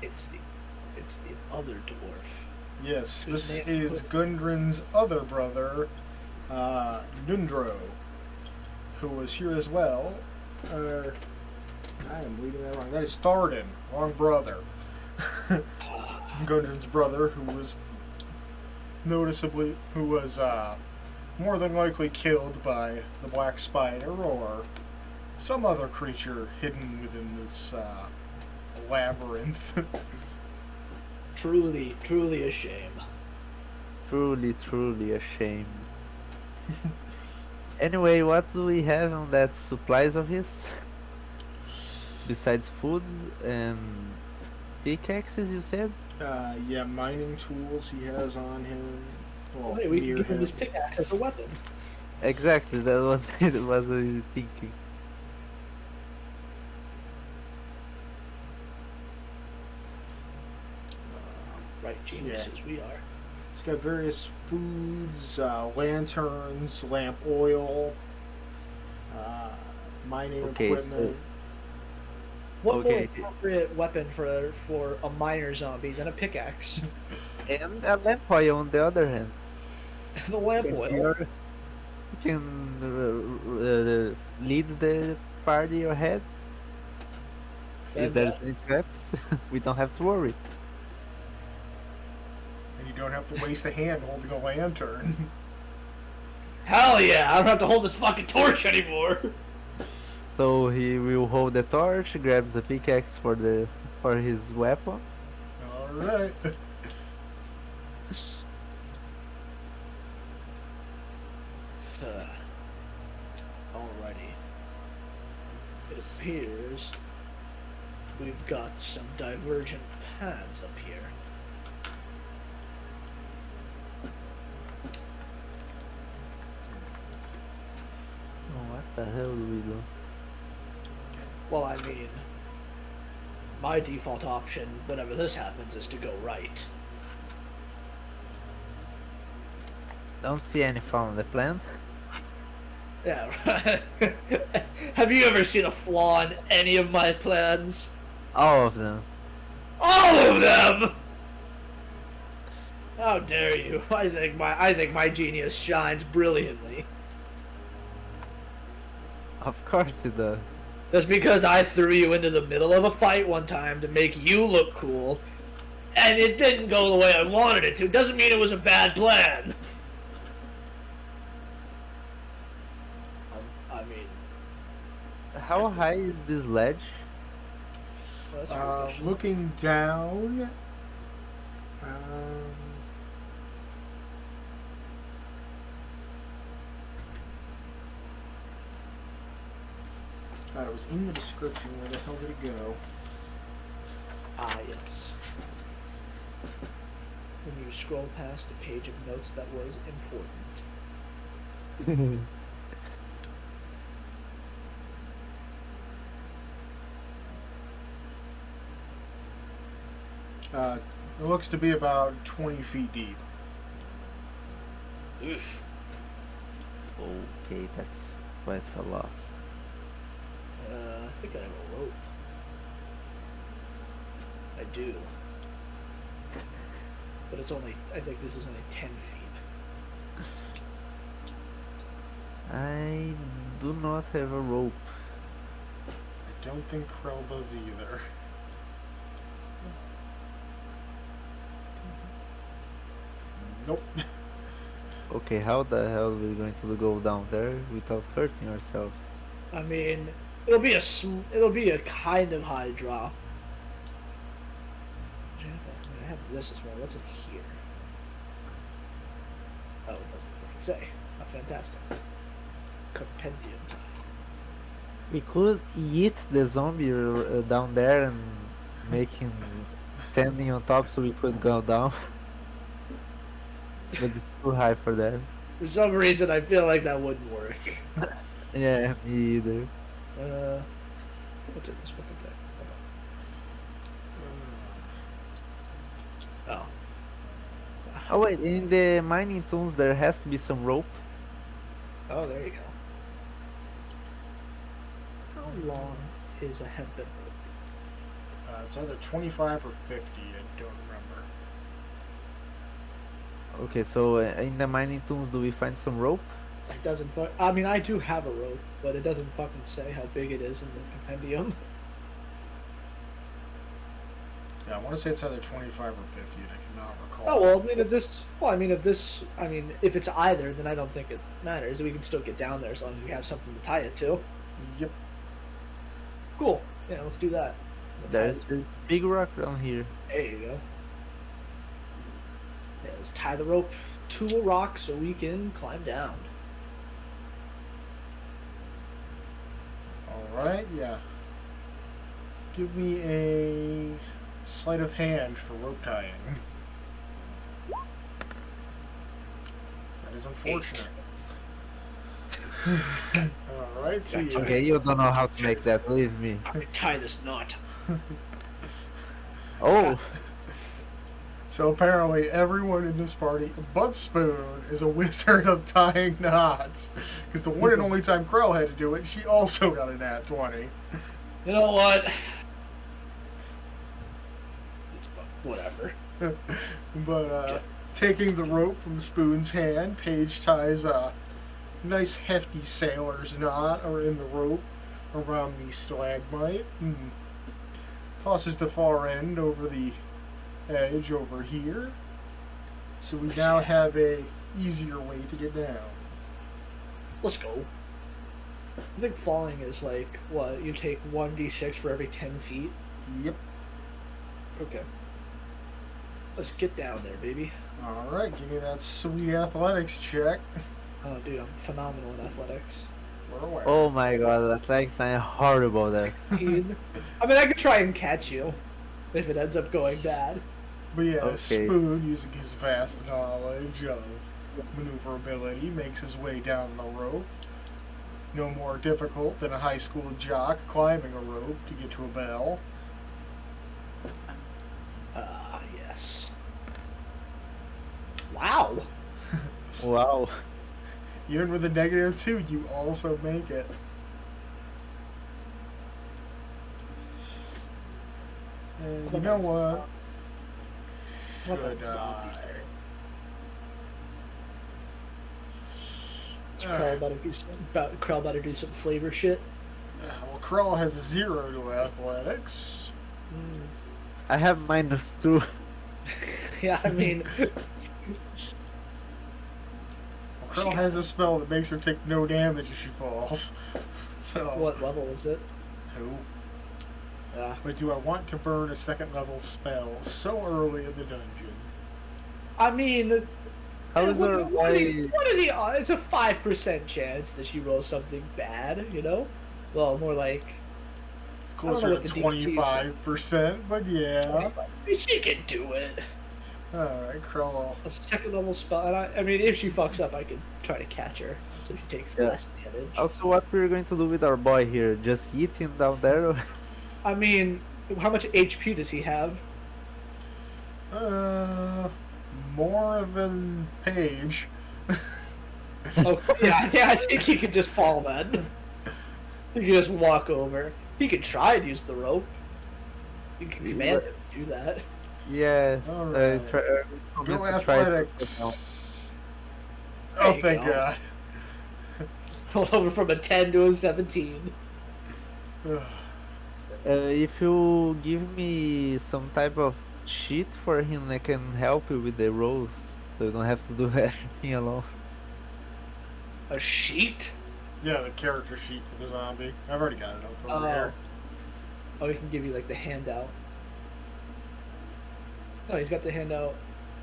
It's the other dwarf. Yes, Whose this name- is Gundren's other brother, Nundro, who was here as well. I am reading that wrong. That is Tharden, wrong brother. Gundren's brother, who was more than likely killed by the Black Spider or some other creature hidden within this labyrinth. Truly, truly a shame. Truly, truly a shame. Anyway, what do we have on that supplies of his? Besides food and pickaxes, you said? Yeah, mining tools he has on him. Well, Wait, we can near give him him. this pickaxe as a weapon. Exactly, that was it. Was thinking. Right, geniuses we are. He's got various foods, lanterns, lamp oil, mining Okay, so- equipment. What Okay. more appropriate weapon for a miner zombie than a pickaxe? And a lamp oil on the other hand. The lamp oil. You can lead the party ahead. If And, there's any traps, we don't have to worry. And you don't have to waste a hand holding a lantern. Hell yeah! I don't have to hold this fucking torch anymore. So he will hold the torch, grabs a pickaxe for his weapon. Alright. Alrighty. It appears we've got some divergent paths up here. Oh, what the hell do we do? Well, I mean, my default option whenever this happens is to go right. Don't see any flaw in the plan. Yeah. Have you ever seen a flaw in any of my plans? All of them. All of them! How dare you? I think my genius shines brilliantly. Of course it does. That's because I threw you into the middle of a fight one time to make you look cool, and it didn't go the way I wanted it to. Doesn't mean it was a bad plan. I mean, How high is this ledge? well, that's a good question. Looking down. Um, God, it was in the description. Where the hell did it go? Ah, yes. When you scroll past a page of notes that was important. It looks to be about 20 feet deep. Oof. Okay, that's quite a lot. I think I have a rope. I do. But it's only, I think this is only 10 feet. I do not have a rope. I don't think Krell does either. Nope. Okay, how the hell are we going to go down there without hurting ourselves? I mean, it'll be a kind of high drop. I have this as well. What's in here? Oh, it doesn't fucking say. Oh, fantastic. Compendium. We could eat the zombie down there and make him standing on top so we could go down. But it's too high for that. For some reason, I feel like that wouldn't work. Yeah, me either. What's in this fucking thing? Hold on. Oh. Oh wait, in the mining tools there has to be some rope. Oh, there you go. How long is a hempen rope? It's either 25 or 50. I don't remember. Okay, so in the mining tools do we find some rope? It doesn't. I mean, I do have a rope, but it doesn't fucking say how big it is in the compendium. Yeah, I want to say it's either 25 or 50. And I cannot recall. Oh well, I mean, if it's either, then I don't think it matters. We can still get down there as long as we have something to tie it to. Yep. Cool. Yeah, let's do that. There's this big rock down here. There you go. Yeah, let's tie the rope to a rock so we can climb down. Alright, yeah. Give me a sleight of hand for rope tying. That is unfortunate. Alright, see ya. Okay, you don't know how to make that, believe me. I can tie this knot. Oh, So apparently everyone in this party, but Spoon, is a wizard of tying knots. Because the one and only time Krell had to do it, she also got a nat 20. You know what? It's whatever. But taking the rope from Spoon's hand, Paige ties a nice hefty sailor's knot or in the rope around the stalagmite and tosses the far end over the edge over here. So we now have a easier way to get down. Let's go. I think falling is like, what, you take 1d6 for every 10 feet? Yep. Okay. Let's get down there, baby. Alright, give me that sweet athletics check. Oh, dude, I'm phenomenal in athletics. We're aware. oh my god, athletics, I'm horrible at that. 16. I mean, I could try and catch you if it ends up going bad. But yeah, Okay. Spoon, using his vast knowledge of maneuverability, makes his way down the rope. No more difficult than a high school jock climbing a rope to get to a bell. Yes. Wow. Wow. Even with a -2, you also make it. And you know what? What about Should zombie? I? Is Krell about to do some flavor shit? Well, Krell has a 0 to athletics. I have -2. Yeah, I mean, Krill has a spell that makes her take no damage if she falls. So, what level is it? 2. Yeah. But do I want to burn a second level spell so early in the dungeon? I mean, How is our what boy? are the odds? It's a 5% chance that she rolls something bad, you know? Well, more like It's I don't know closer what to the DC is. 25%, but yeah. 25. She can do it. Alright, Krill. A second level spell, and I mean, if she fucks up, I could try to catch her so she takes Yeah. less damage. Also, what we're going to do with our boy here? Just eat him down there? I mean, how much HP does he have? More than Paige. Oh, yeah, I think he could just fall then. He could just walk over. He could try and use the rope. You can command him to do that. Yeah. Alright. Go athletics. Oh, you thank go. God. Roll over from a 10 to a 17. If you give me some type of sheet for him, I can help you with the rolls, so you don't have to do everything alone. A sheet? Yeah, the character sheet for the zombie. I've already got it up over Oh. here. Oh, he can give you like the handout. Oh, he's got the handout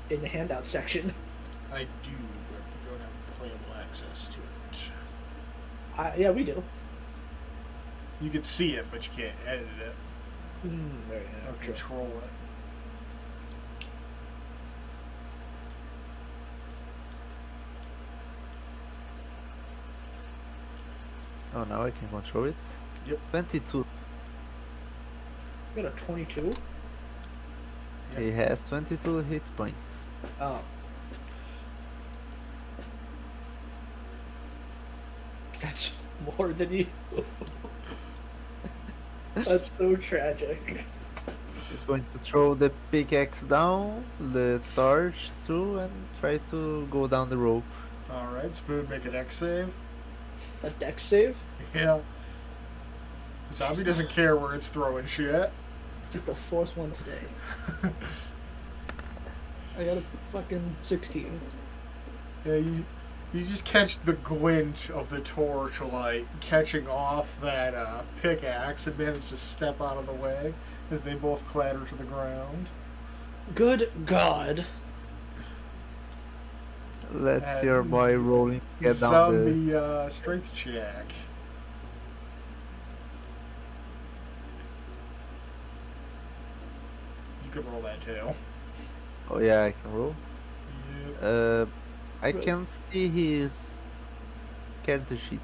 in the handout section. I do, but you don't have playable access to it. Yeah, we do. You can see it, but you can't edit it Very or true. control it. Oh, now I can control it. Yep. 22. You got a 22? Yep. He has 22 hit points. Oh. That's more than you. That's so tragic. He's going to throw the pickaxe down, the torch through, and try to go down the rope. Alright, Spoon, make an X save. A dex save? Yeah. Zombie doesn't care where it's throwing shit. It's like the fourth one today. I got a fucking 16. Yeah, you just catch the glint of the torchlight catching off that pickaxe and manage to step out of the way as they both clatter to the ground. Good God. Let's see our boy rolling to get down the... Zombie strength check. You can roll that too. Oh yeah, I can roll. Yep. I can see his character sheet.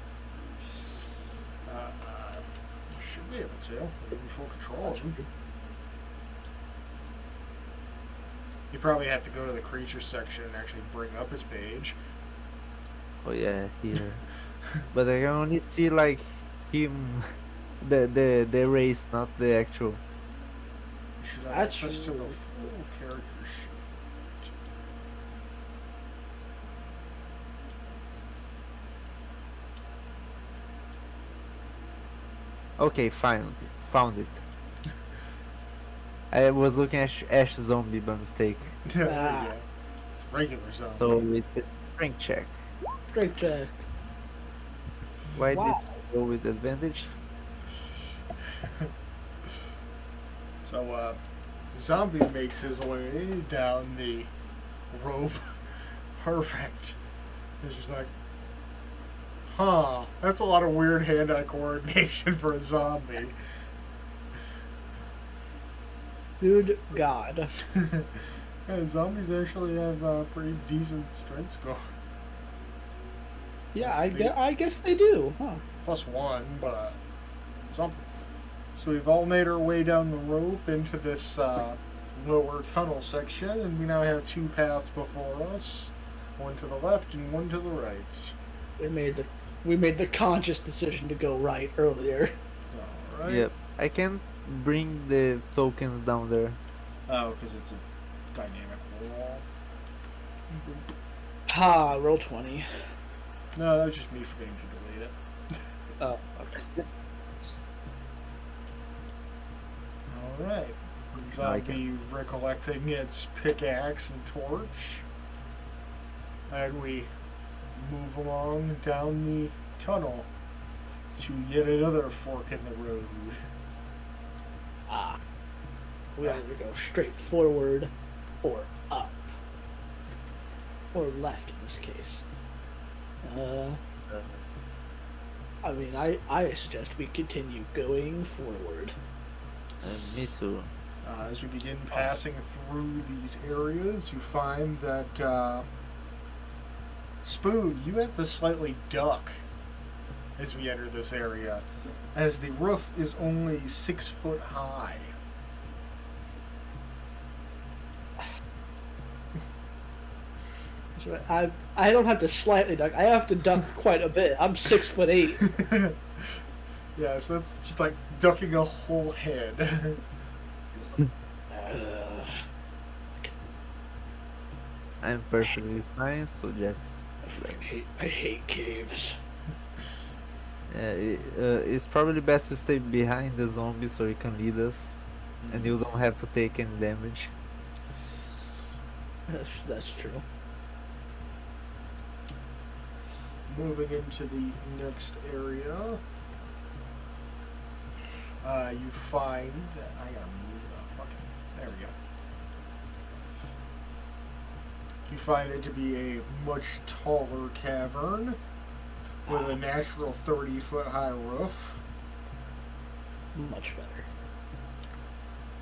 You should be able to. Give you full control of him. You probably have to go to the creature section and actually bring up his page. Oh yeah, here. But I can only see like him, the race, not the actual. You should have access to the Actually- full character sheet. Okay, found it. I was looking at Ash Zombie by mistake. There you Ah. go. It's regular zombie. So it's a strength check. Strength check. Why Wow. did I go with advantage? So, zombie makes his way down the rope. Perfect. It's just like, huh, that's a lot of weird hand-eye coordination for a zombie. Good God. Yeah, zombies actually have pretty decent strength score. Yeah, I guess they do. Huh. +1, but something. So we've all made our way down the rope into this lower tunnel section, and we now have two paths before us. One to the left and one to the right. We made the conscious decision to go right earlier. Alright. Yep. I can't bring the tokens down there. Oh, because it's a dynamic wall. Ha, roll 20. No, that was just me forgetting to delete it. Oh, okay. Alright. zombie recollecting its pickaxe and torch. And we move along down the tunnel to yet another fork in the road. Ah. We either go straight forward or up. Or left in this case. I mean, I suggest we continue going forward. Me too. As we begin passing through these areas, you find that Spoon, you have to slightly duck as we enter this area, as the roof is only 6 foot high. So I don't have to slightly duck. I have to duck quite a bit. I'm 6'8". Yeah, so that's just like ducking a whole head. I'm perfectly fine, so just I hate caves. it's probably best to stay behind the zombie so he can lead us, and you don't have to take any damage. That's true. Moving into the next area, you find that I gotta move the fucking. There we go. You find it to be a much taller cavern with a natural 30-foot high roof. Much better.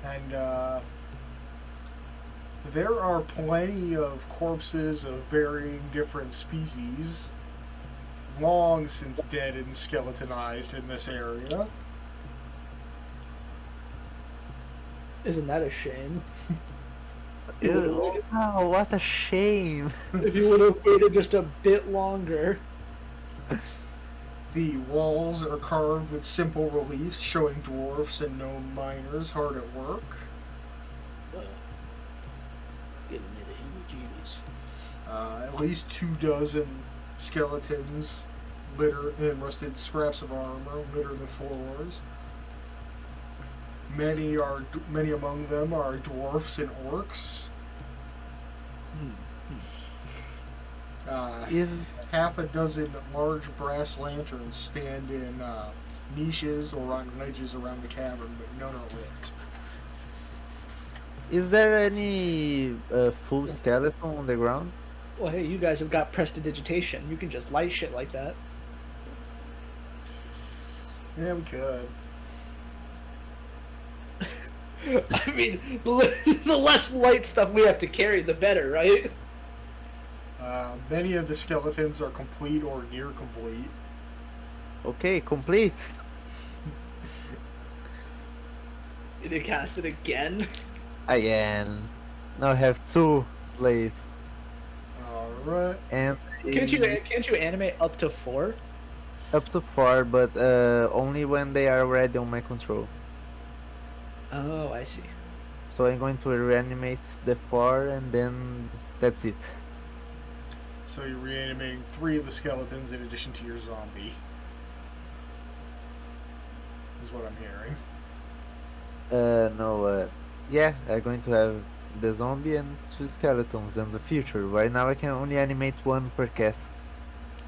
And there are plenty of corpses of varying different species, long since dead and skeletonized in this area. Isn't that a shame? Ew, wow, what a shame! If you would have waited just a bit longer. The walls are carved with simple reliefs showing dwarfs and gnome miners hard at work. Getting me the heebie-jeebies. At least 24 skeletons litter and rusted scraps of armor litter the floors. Many among them are dwarfs and orcs. Is Half a dozen large brass lanterns stand in niches or on ledges around the cavern, but none are lit. is there any full skeleton on the ground? Well, hey, you guys have got prestidigitation. You can just light shit like that. Yeah, we could. I mean, the less light stuff we have to carry, the better, right? Many of the skeletons are complete or near complete. Okay, complete. Did it cast it again? Again. Now I have 2 slaves. Alright. And Can't you animate up to 4? up to 4, but only when they are already on my control. Oh, I see. So I'm going to reanimate the 4 and then that's it. So you're reanimating 3 of the skeletons in addition to your zombie. Is what I'm hearing. No, yeah, I'm going to have the zombie and 2 skeletons in the future. Right now I can only animate 1 per cast.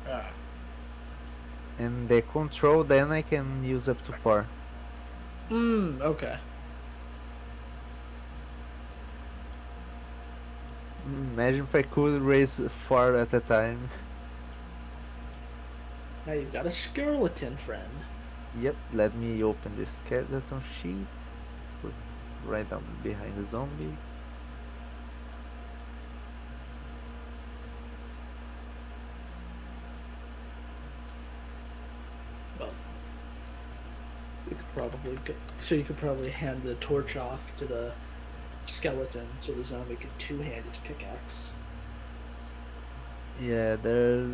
Ah. And the control then I can use up to 4. Okay. Imagine if I could raise 4 at a time. Now you've got a skeleton friend. Yep, let me open the skeleton sheet. Put it right down behind the zombie. Well, you could probably so you could probably hand the torch off to the skeleton so the zombie could two-hand its pickaxe. Yeah, there's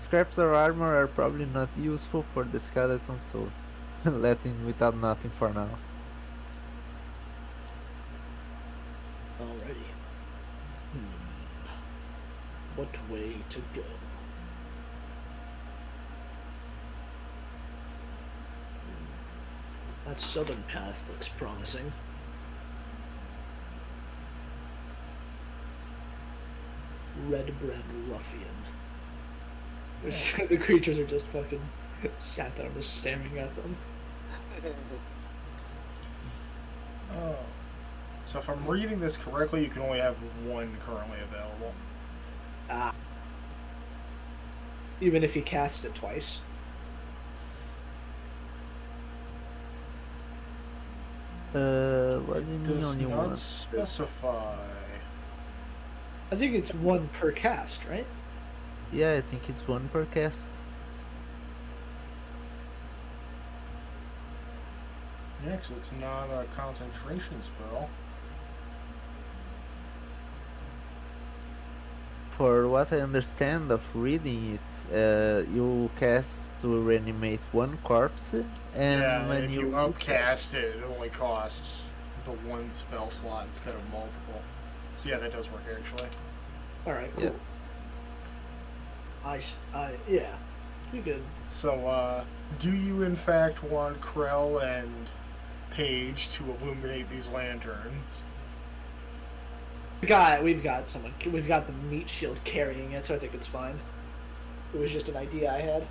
scraps of armor are probably not useful for the skeleton, so let him without nothing for now. Alrighty. What way to go? That southern path looks promising. Red bread ruffian. The creatures are just fucking sat there, just staring at them. Oh. So if I'm reading this correctly, you can only have one currently available. Ah. Even if he casts it twice. What do you It mean does only not one? specify. I think it's one per cast, right? Yeah, I think it's one per cast. Yeah, 'cause it's not a concentration spell. For what I understand of reading it, you cast to reanimate one corpse, and Yeah, when if you upcast it, it only costs the one spell slot instead of multiple. So yeah, that does work actually. Alright, cool. Yeah. Yeah. You good. So, do you in fact want Krell and Paige to illuminate these lanterns? We've got someone. We've got the meat shield carrying it, so I think it's fine. It was just an idea I had.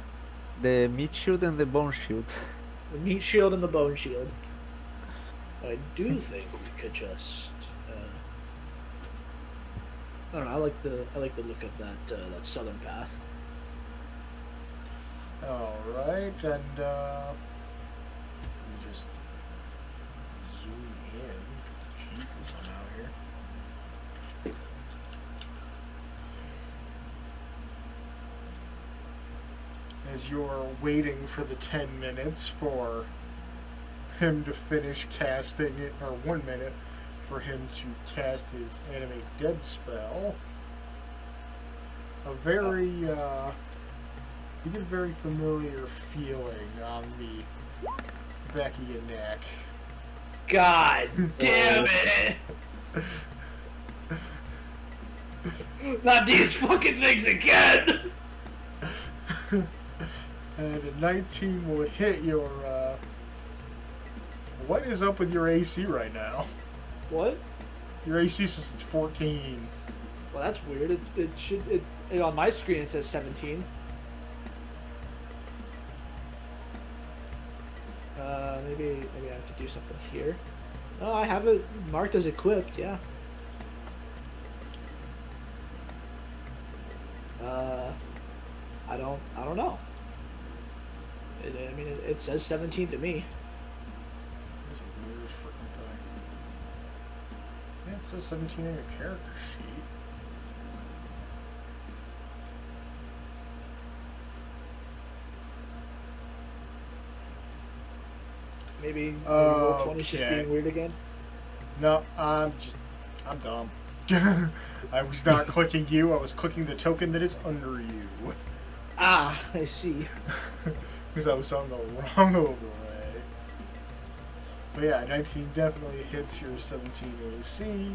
The meat shield and the bone shield. The meat shield and the bone shield. I do think we could just. I don't know. I like the look of that southern path. All right, and let me just zoom in. Jesus, I'm out here. As you're waiting for the 10 minutes for him to finish casting it, or 1 minute for him to cast his animate dead spell, you get a very familiar feeling on the back of your neck. God damn it! Not these fucking things again! And a 19 will hit your, what is up with your AC right now? What? Your AC says it's 14. Well, that's weird. It should. On my screen it says 17. Maybe I have to do something here. Oh, I have it marked as equipped. Yeah. I don't know. It says 17 to me. That's a weird freaking thing. Yeah, it says 17 on your character sheet. Maybe Roll20 is just Okay. being weird again. No, I'm dumb. I was not clicking you, I was clicking the token that is under you. Ah, I see. Because I was on the wrong overlay. But yeah, 19 definitely hits your 17 AC,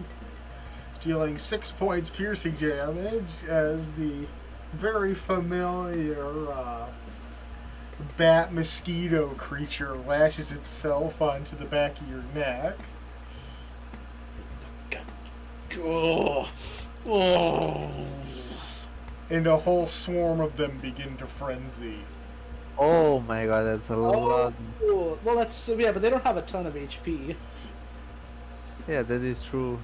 dealing 6 points piercing damage as the very familiar bat mosquito creature lashes itself onto the back of your neck. Oh. Oh. And a whole swarm of them begin to frenzy. Oh my god, that's a lot. Oh. Well, that's yeah, but they don't have a ton of HP. Yeah, that is true.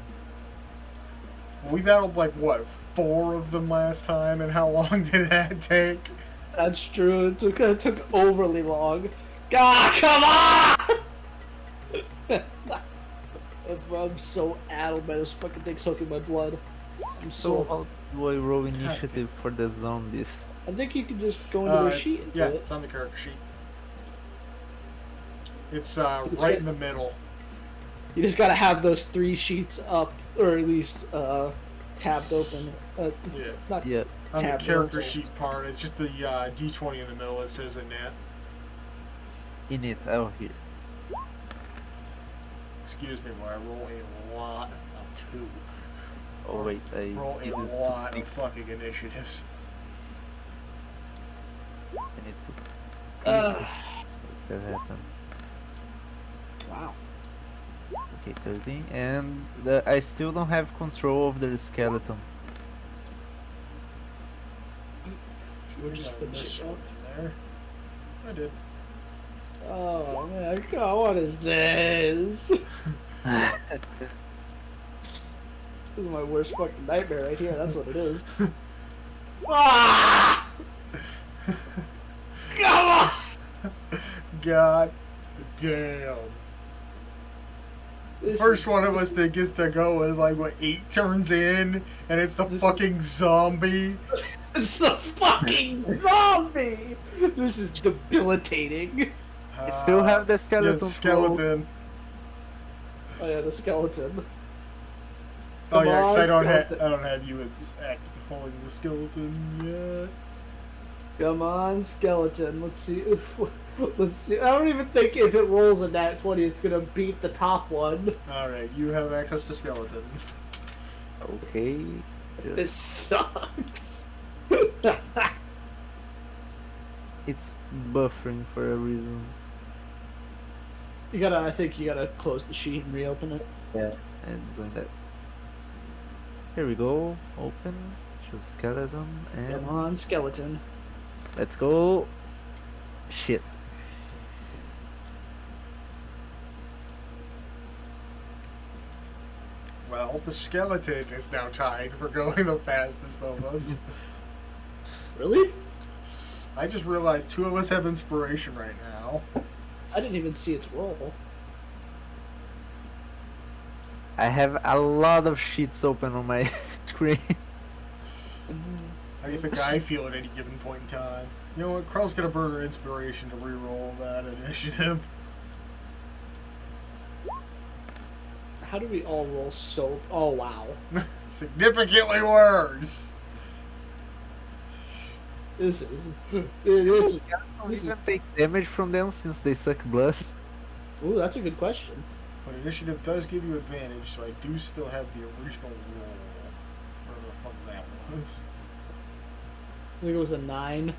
We battled like what, 4 of them last time, and how long did that take? That's true. It took overly long. God, come on! I'm so addled by this fucking thing soaking my blood. I'm So so. how do I roll initiative for the zombies? I think you can just go into their sheet and Yeah, do it. it's on the character sheet. It's right in the middle. You just gotta have those 3 sheets up, or at least tabbed open. Yeah. Not Yeah. On the tabbed character open. sheet part, it's just the D20 in the middle. It says Annette. In it. Oh, here. Excuse me, but I roll a lot of 2. Oh wait, I Roll a didn't lot think of fucking initiatives. I need to Ugh. that happened. Okay, 13. And I still don't have control of the skeleton. We're I just got finishing this up. one in there. I did. Oh man, God, what is this? This is my worst fucking nightmare right here. That's what it is. Ah! Come on! God damn. This First is- one of this us is- that gets to go is like, what, 8 turns in? And it's the This is- fucking zombie. It's the fucking zombie! This is debilitating. I still have the Yeah, skeleton. skeleton. Oh yeah, the skeleton. Oh Come yeah, because on, I skeleton. don't have you as active holding the skeleton yet. Come on, skeleton. Let's see. Let's see. I don't even think if it rolls a nat 20, it's gonna beat the top one. Alright, you have access to skeleton. Okay. This sucks. It's buffering for a reason. You gotta. I think you gotta close the sheet and reopen it. Yeah. And doing that. Here we go. Open. Show skeleton. And Come on, skeleton. let's go. Shit. Well, the skeleton is now tied for going the fastest of us. Really? I just realized 2 of us have inspiration right now. I didn't even see its roll. I have a lot of sheets open on my screen. How do you think I feel at any given point in time? You know what? Carl's gonna burn her inspiration to reroll that initiative. How do we all roll so? Oh wow. Significantly worse. This is. This is. I This is. even take damage from them since they suck blood. Ooh, that's a good question. But initiative does give you advantage, so I do still have the original roll. Whatever the fuck that was. I think it was a 9.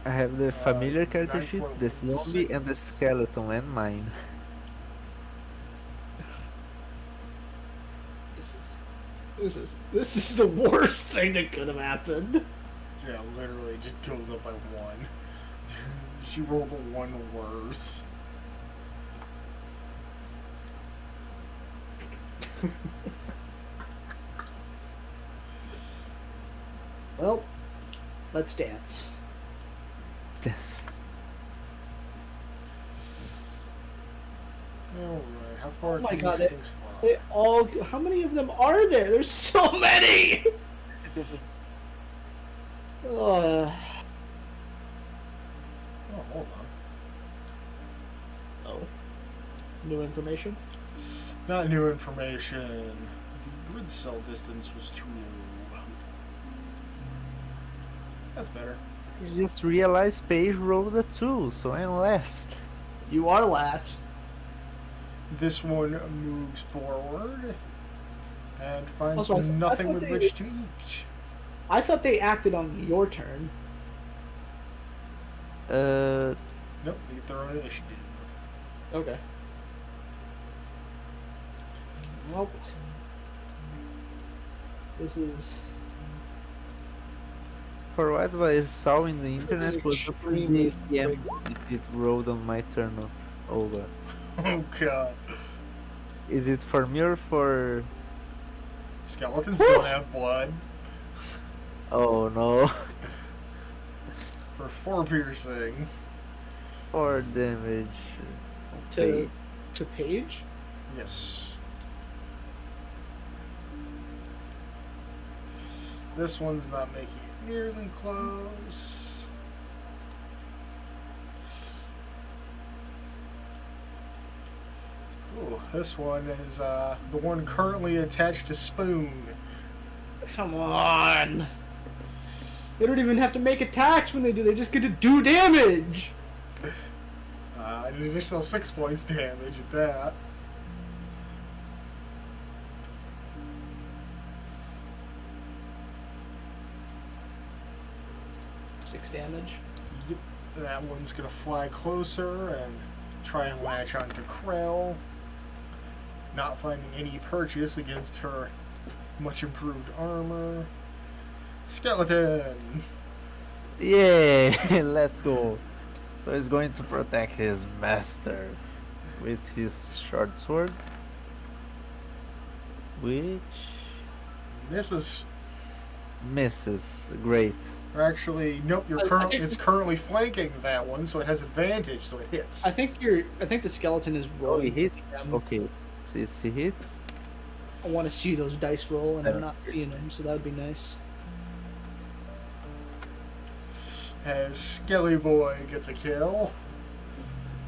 I have the familiar character 9 sheet, point the six. zombie, and the skeleton, and mine. This is the worst thing that could have happened. Yeah, literally, it just goes up by 1. She rolled a 1 worse. Well, let's dance. Alright, how far Oh my can God, these it- things fly? They all. How many of them are there? There's so many. Uh, Oh, hold on. oh. New information. Not new information. The grid cell distance was too low. That's better. I just realized Paige rolled a 2, so I'm last. You are last. This one moves forward and finds Also, I nothing thought with they- which to eat. I thought they acted on your turn. Uh, Nope, they get their own initiative. Okay. Nope. This is. for what I saw in the is internet was extremely the APM if it rolled on my turn over. Oh god. Is it for me or for... Skeletons don't have blood. Oh no. For 4 piercing. 4 damage. To Paige? Yes. This one's not making it nearly close. Ooh, this one is the one currently attached to Spoon. Come on. They don't even have to make attacks when they do. They just get to do damage. An additional 6 points damage at that. Six damage. Yep. That one's gonna fly closer and try and latch onto Krell. Not finding any purchase against her much improved armor. Skeleton! Yeah, let's go. So he's going to protect his master with his short sword, which Misses. misses. Great. Actually, nope. It's currently flanking that one, so it has advantage, so it hits. I think the skeleton is Oh, rolling. he hit. Them. Okay, since he hits. I want to see those dice roll, and I'm not seeing them, so that would be nice. As Skelly Boy gets a kill,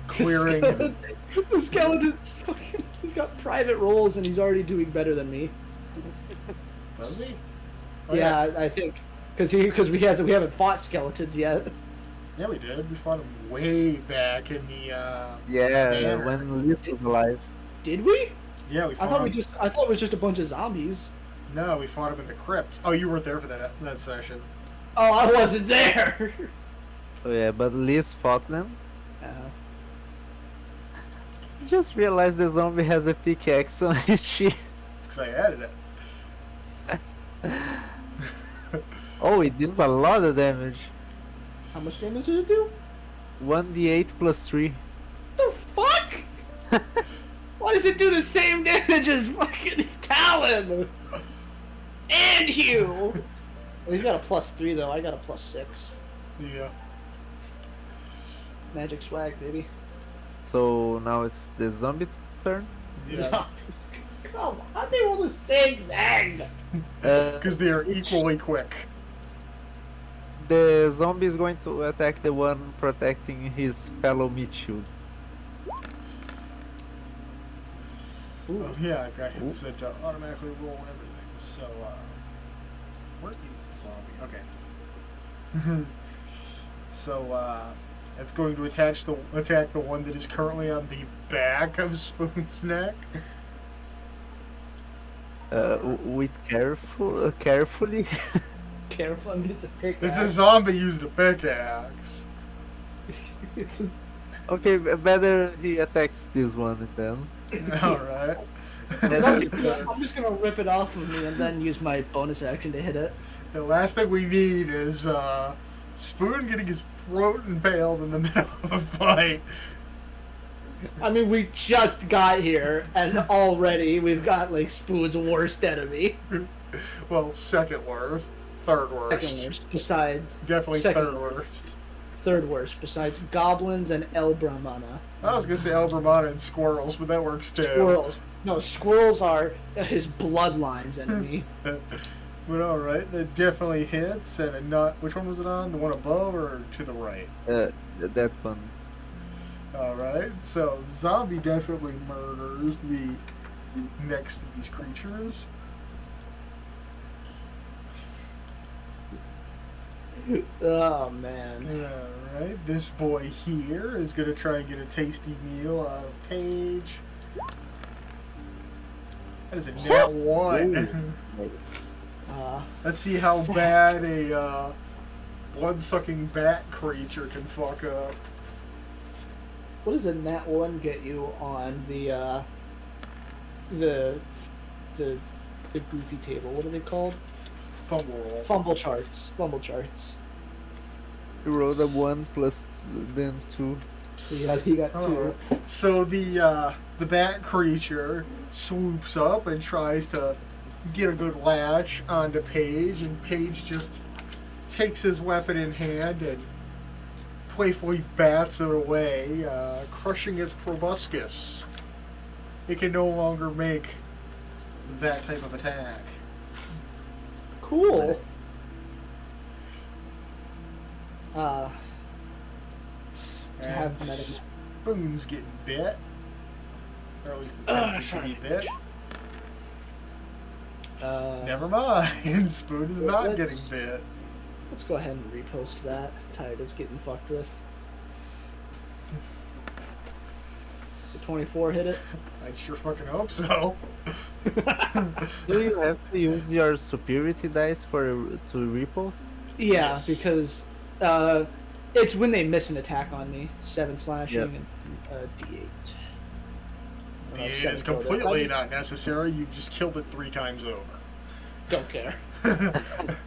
clearing. The skeleton's fucking. He's got private rolls, and he's already doing better than me. Does he? Oh, yeah, I think because we haven't fought skeletons yet. Yeah, we did. We fought him way back in the. Yeah, manor. when Leaf was alive. Did we? Yeah, we fought I thought him. I thought it was just a bunch of zombies. No, we fought him in the crypt. Oh, you weren't there for that session. Oh, I wasn't there. Oh yeah, but Liz fought them. Uh, I just realized the zombie has a pickaxe on his shield. It's because I added it. Oh, it deals a lot of damage. how much damage did it do? 1d8 plus 3. The fuck? Why does it do the same damage as fucking Talon? And Hugh! Well, he's got a +3 though, I got a +6. Yeah. Magic swag, baby. So now it's the zombie turn. Yeah. Come on, how'd they all the same thing? Because they are equally quick. The zombie is going to attack the one protecting his fellow meat shield. Oh, yeah, I got him set to automatically roll everything. So, where is the zombie? Okay. So, it's going to attack the one that is currently on the back of Spoon's neck. With carefully. Careful, I mean, it's a pickaxe. This is zombie used a pickaxe. Okay, better he attacks this one then. Alright. I'm just gonna rip it off of me and then use my bonus action to hit it. The last thing we need is Spoon getting his throat impaled in the middle of a fight. I mean, we just got here, and already we've got, like, Spoon's worst enemy. Well, second worst. Third worst. Second worst, besides... Definitely second third worst. Third worst, besides goblins and El Brahmana. I was gonna say El Brahmana and squirrels, but that works too. Squirrels. No, squirrels are his bloodline's enemy. But alright, that definitely hits, and a not. Which one was it on? The one above or to the right? That one. Alright, so zombie definitely murders the next of these creatures. Oh, man. Alright, this boy here is gonna try and get a tasty meal out of Paige. That is a nat 1. Let's see how bad a blood-sucking bat creature can fuck up. What does a nat 1 get you on the goofy table? What are they called? Fumble roll. Fumble charts. Fumble charts. You rolled a 1 plus then 2. So he got 2. So the bat creature swoops up and tries to get a good latch onto Paige, and Paige just takes his weapon in hand and playfully bats it away, crushing its proboscis. It can no longer make that type of attack. Cool. And Spoon's getting bit. Or at least attempting to be bit. Never mind. Spoon is not getting bit. Let's go ahead and repost that. Tired of getting fucked with. So 24 hit it? I sure fucking hope so. Do you have to use your superiority dice to repost? Yeah, because It's when they miss an attack on me. 7 slashing Yep. and D8. The 8 is completely not necessary. You've just killed it 3 times over. Don't care.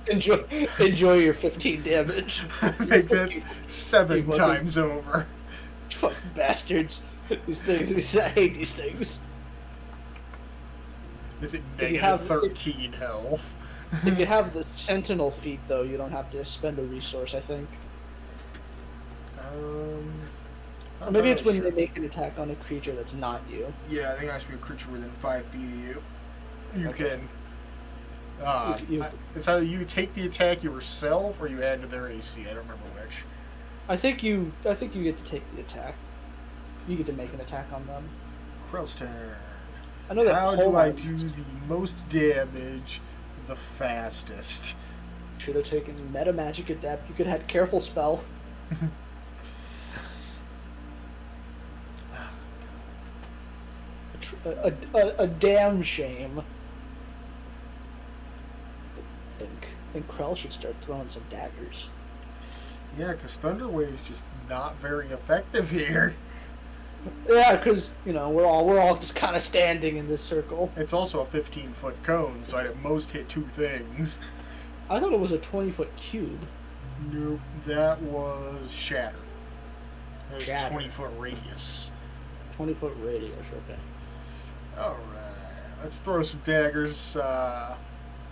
enjoy your 15 damage. Make that 7 fucking- times over. Fucking bastards. These things. I hate these things. Is it If you negative have- 13 health? If you have the Sentinel feat, though, you don't have to spend a resource, I think. Or maybe it's when sure. they make an attack on a creature that's not you. Yeah, I think it has to be a creature within 5 feet of you. You Okay. can. You- It's either you take the attack yourself or you add to their AC. I don't remember which. I think you get to take the attack. You get to make an attack on them. Krell's turn. I know that. How do Pole I Arm do the most damage the fastest? Should have taken Meta Magic Adept. You could have had Careful Spell. A damn shame. I think Krell should start throwing some daggers. Yeah, because Thunder Wave's just not very effective here. Yeah, because we're all just kind of standing in this circle. It's also a 15-foot cone, so I'd at most hit 2 things. I thought it was a 20-foot cube. Nope, that was Shatter. It was Shatter. 20-foot radius. 20-foot radius. Okay. Alright, let's throw some daggers,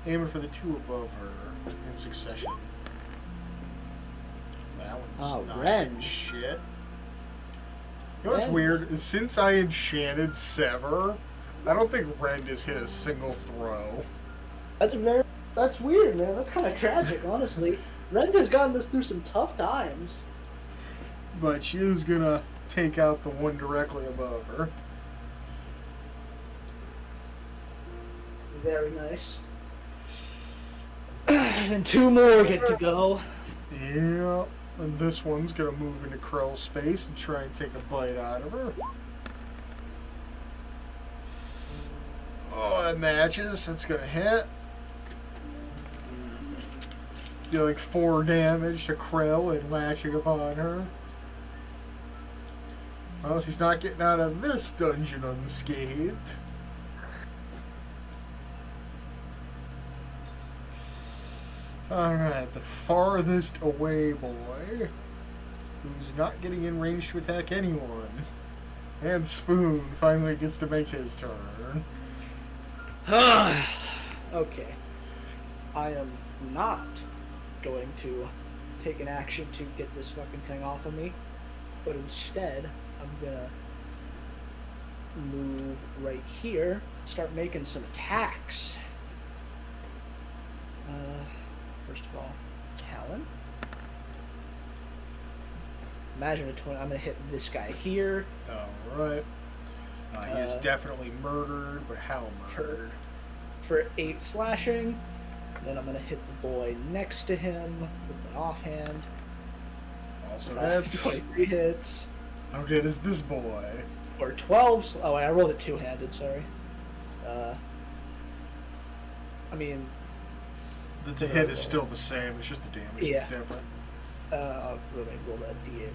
aiming for the 2 above her in succession. That one's not Ren. hitting shit. You know what's Ren. weird? Since I enchanted Sever, I don't think Rend has hit a single throw. That's weird, man. That's kind of tragic, honestly. Ren has gotten us through some tough times. But she is gonna take out the one directly above her. Very nice. And 2 more get to go. Yeah, and this one's gonna move into Krell's space and try and take a bite out of her. Oh, that matches. That's gonna hit. Dealing 4 damage to Krell and latching upon her. Well, she's not getting out of this dungeon unscathed. Alright, the farthest away boy, who's not getting in range to attack anyone. And Spoon finally gets to make his turn. Okay. I am not going to take an action to get this fucking thing off of me, but instead, I'm gonna move right here, start making some attacks. First of all, Talon. Imagine a 20. I'm gonna hit this guy here. Alright. He is definitely murdered, but how for- murdered? For 8 slashing. Then I'm gonna hit the boy next to him with my offhand. Also, that's... 23 hits. How dead is this boy? Or 12. Oh, I rolled it 2-handed. Sorry. I mean, The hit is still the same, it's just the damage Yeah. is different. let me roll that D8.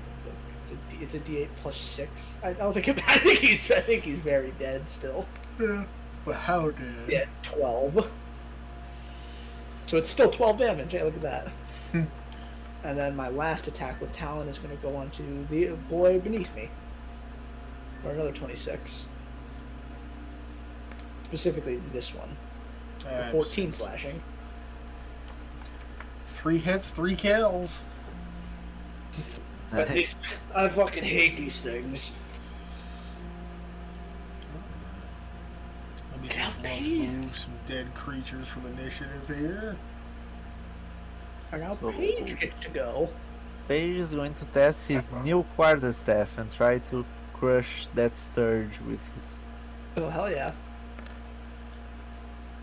It's a D8 plus 6. I don't think. I think he's very dead still. Yeah. But how dead? Yeah, 12. So it's still 12 damage. Hey, look at that. And then my last attack with Talon is going to go onto the boy beneath me. For another 26. Specifically this one. And 14 slashing. 3 hits, 3 kills. But I fucking hate these things. Let me just remove some dead creatures from initiative here. And now So- Paige gets to go. Paige is going to test his new quarterstaff and try to crush that Sturge with his Oh, hell yeah.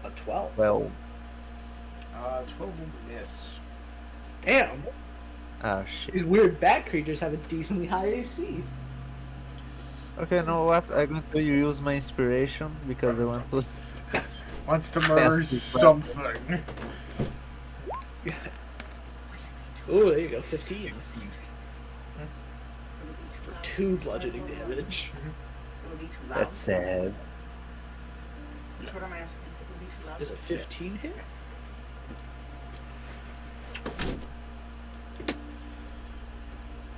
A 12. 12. 12 will miss. Damn. Ah, shit. These weird bat creatures have a decently high AC. Okay, you know what? I'm going to use my inspiration because I want to. Wants to murder Fast as something. Ooh, there you go, 15. 2 bludgeoning damage. It would be too loud. That's sad. That's what I'm asking. It would be too loud. Does a 15 hit?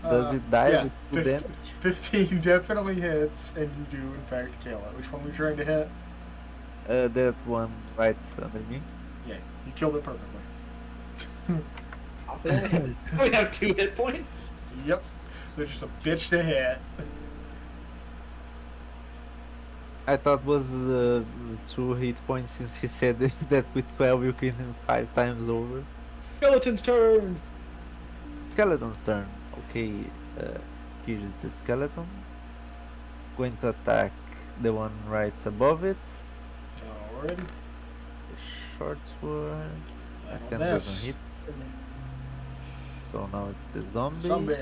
Does it die yeah, with 2 damage? 15 definitely hits, and you do in fact kill it. Which one were you trying to hit? That one right under me. Yeah, you killed it perfectly. We have 2 hit points. Yep, they're just a bitch to hit. I thought was 2 hit points since he said that with 12 you kill him 5 times over. Skeleton's turn. Skeleton's turn. Okay, here is the skeleton. Going to attack the one right above it. Alrighty. The short one. That'll 10 miss. doesn't hit. So now it's the zombie. Zombie.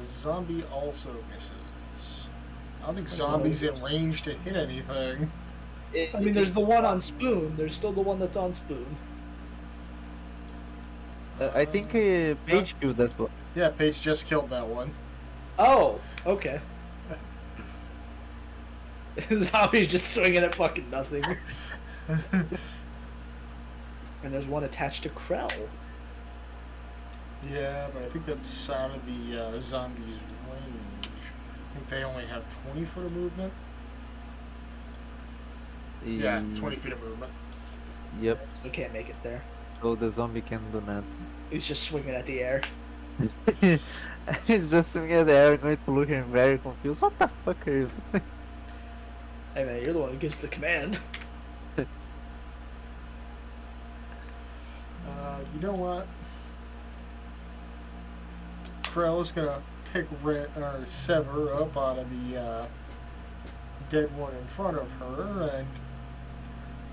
Zombie also misses. I don't think zombies in range to hit anything. I mean, there's the one on Spoon. There's still the one that's on Spoon. I think Paige killed that one. Yeah, Paige just killed that one. Oh, okay. Zombie's just swinging at fucking nothing. And there's one attached to Krell. Yeah, but I think that's out of the zombies' range. I think they only have 20 foot of movement. Yeah, 20 feet of movement. Yep. We can't make it there. So the zombie can do nothing. He's just swinging at the air. He's just swinging at the air, going to look at him very confused. What the fuck are you doing? Hey man, you're the one who gives the command. You know what? Krell's gonna pick Sever up out of the dead one in front of her and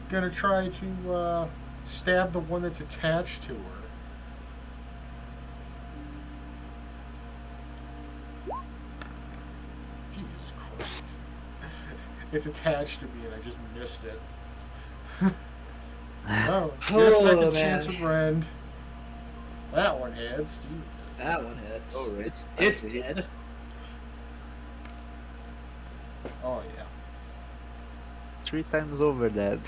gonna try to stab the one that's attached to her. Jesus Christ. It's attached to me and I just missed it. Oh, get a second man. chance of rend. That one hits. Jesus. That one hits. Oh, right. It's dead. Oh yeah. 3 times over that.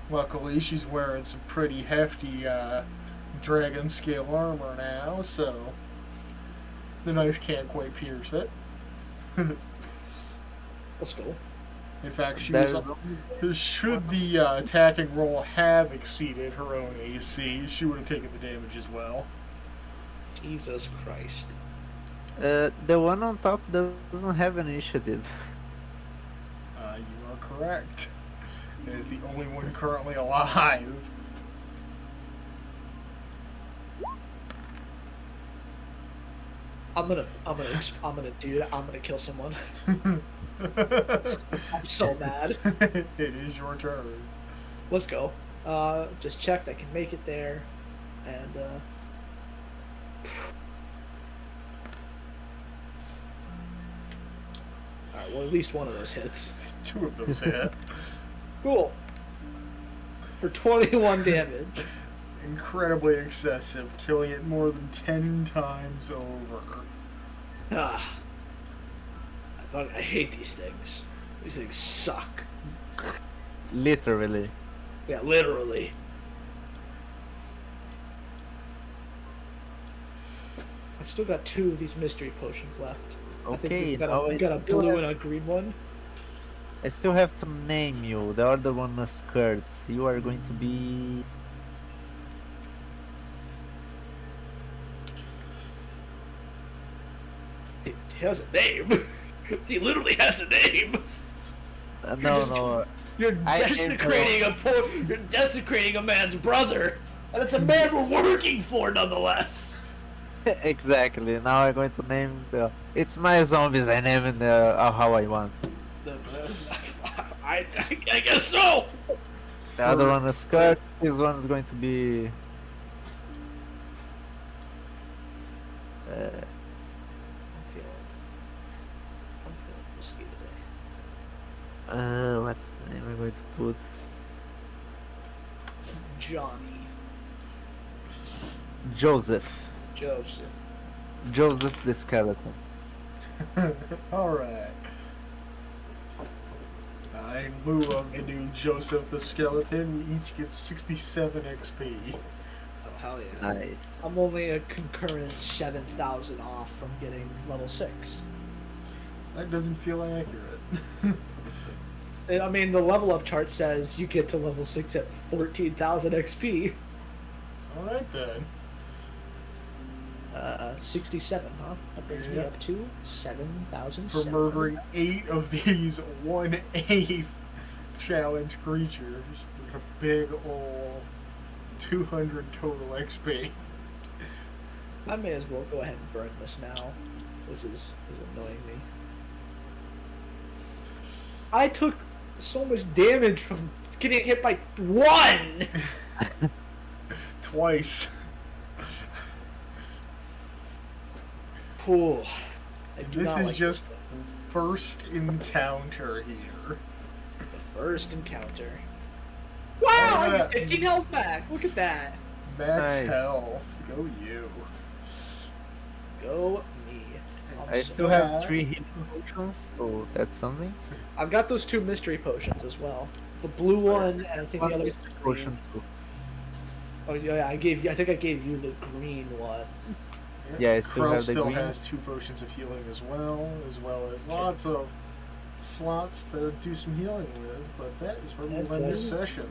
Luckily, she's wearing some pretty hefty dragon scale armor now, so the knife can't quite pierce it. Let's go. In fact, There's should the attacking roll have exceeded her own AC, she would have taken the damage as well. Jesus Christ. the one on top doesn't have an initiative. You are correct. It is the only one currently alive. I'm gonna kill someone. I'm so mad. It is your turn. Let's go. Just checked. I can make it there, and all right. Well, at least one of those hits. 2 of those hit. Cool. For 21 damage. Incredibly excessive, killing it more than 10 times over. Ah. I hate these things. These things suck. Literally. Yeah, literally. I've still got 2 of these mystery potions left. I think Okay, we've now got a blue and a green one. I still have to name you. The other one is Kurt. You are going to be... He has a name. He literally has a name. no. You're I gave You're desecrating a man's brother, and it's a man we're working for, nonetheless. Exactly. Now I'm going to name the... It's my zombies. I name it how I want. I guess so. The other one is Kurt. This one is going to be... What's the name I'm going to put? Johnny. Joseph. Joseph. Joseph the skeleton. Alright. In lieu of the new Joseph the Skeleton, we each get 67 XP. Oh, hell yeah. Nice. I'm only a concurrent 7,000 off from getting level 6. That doesn't feel accurate. I mean, the level up chart says you get to level 6 at 14,000 XP. Alright then. 67, huh? That brings me Yeah. up to 7,000. For murdering 8 of these 1/8 challenge creatures with a big ol' 200 total XP. I may as well go ahead and burn this now. This is annoying me. I took so much damage from getting hit by one! Twice. Cool. I do This not is like just the first encounter here. the first encounter. Wow! I Yeah. got 15 health back! Look at that! Max Nice. health. Go you. Go me. I So- still have 3 healing potions, so that's something. I've got those 2 mystery potions as well. The blue one, and I think the One other is is the green. potion, so Oh yeah, I think I gave you the green one. Yeah, I still Krell have the still green. has 2 potions of healing as well as lots of slots to do some healing with, but that is where we That's end this right. session.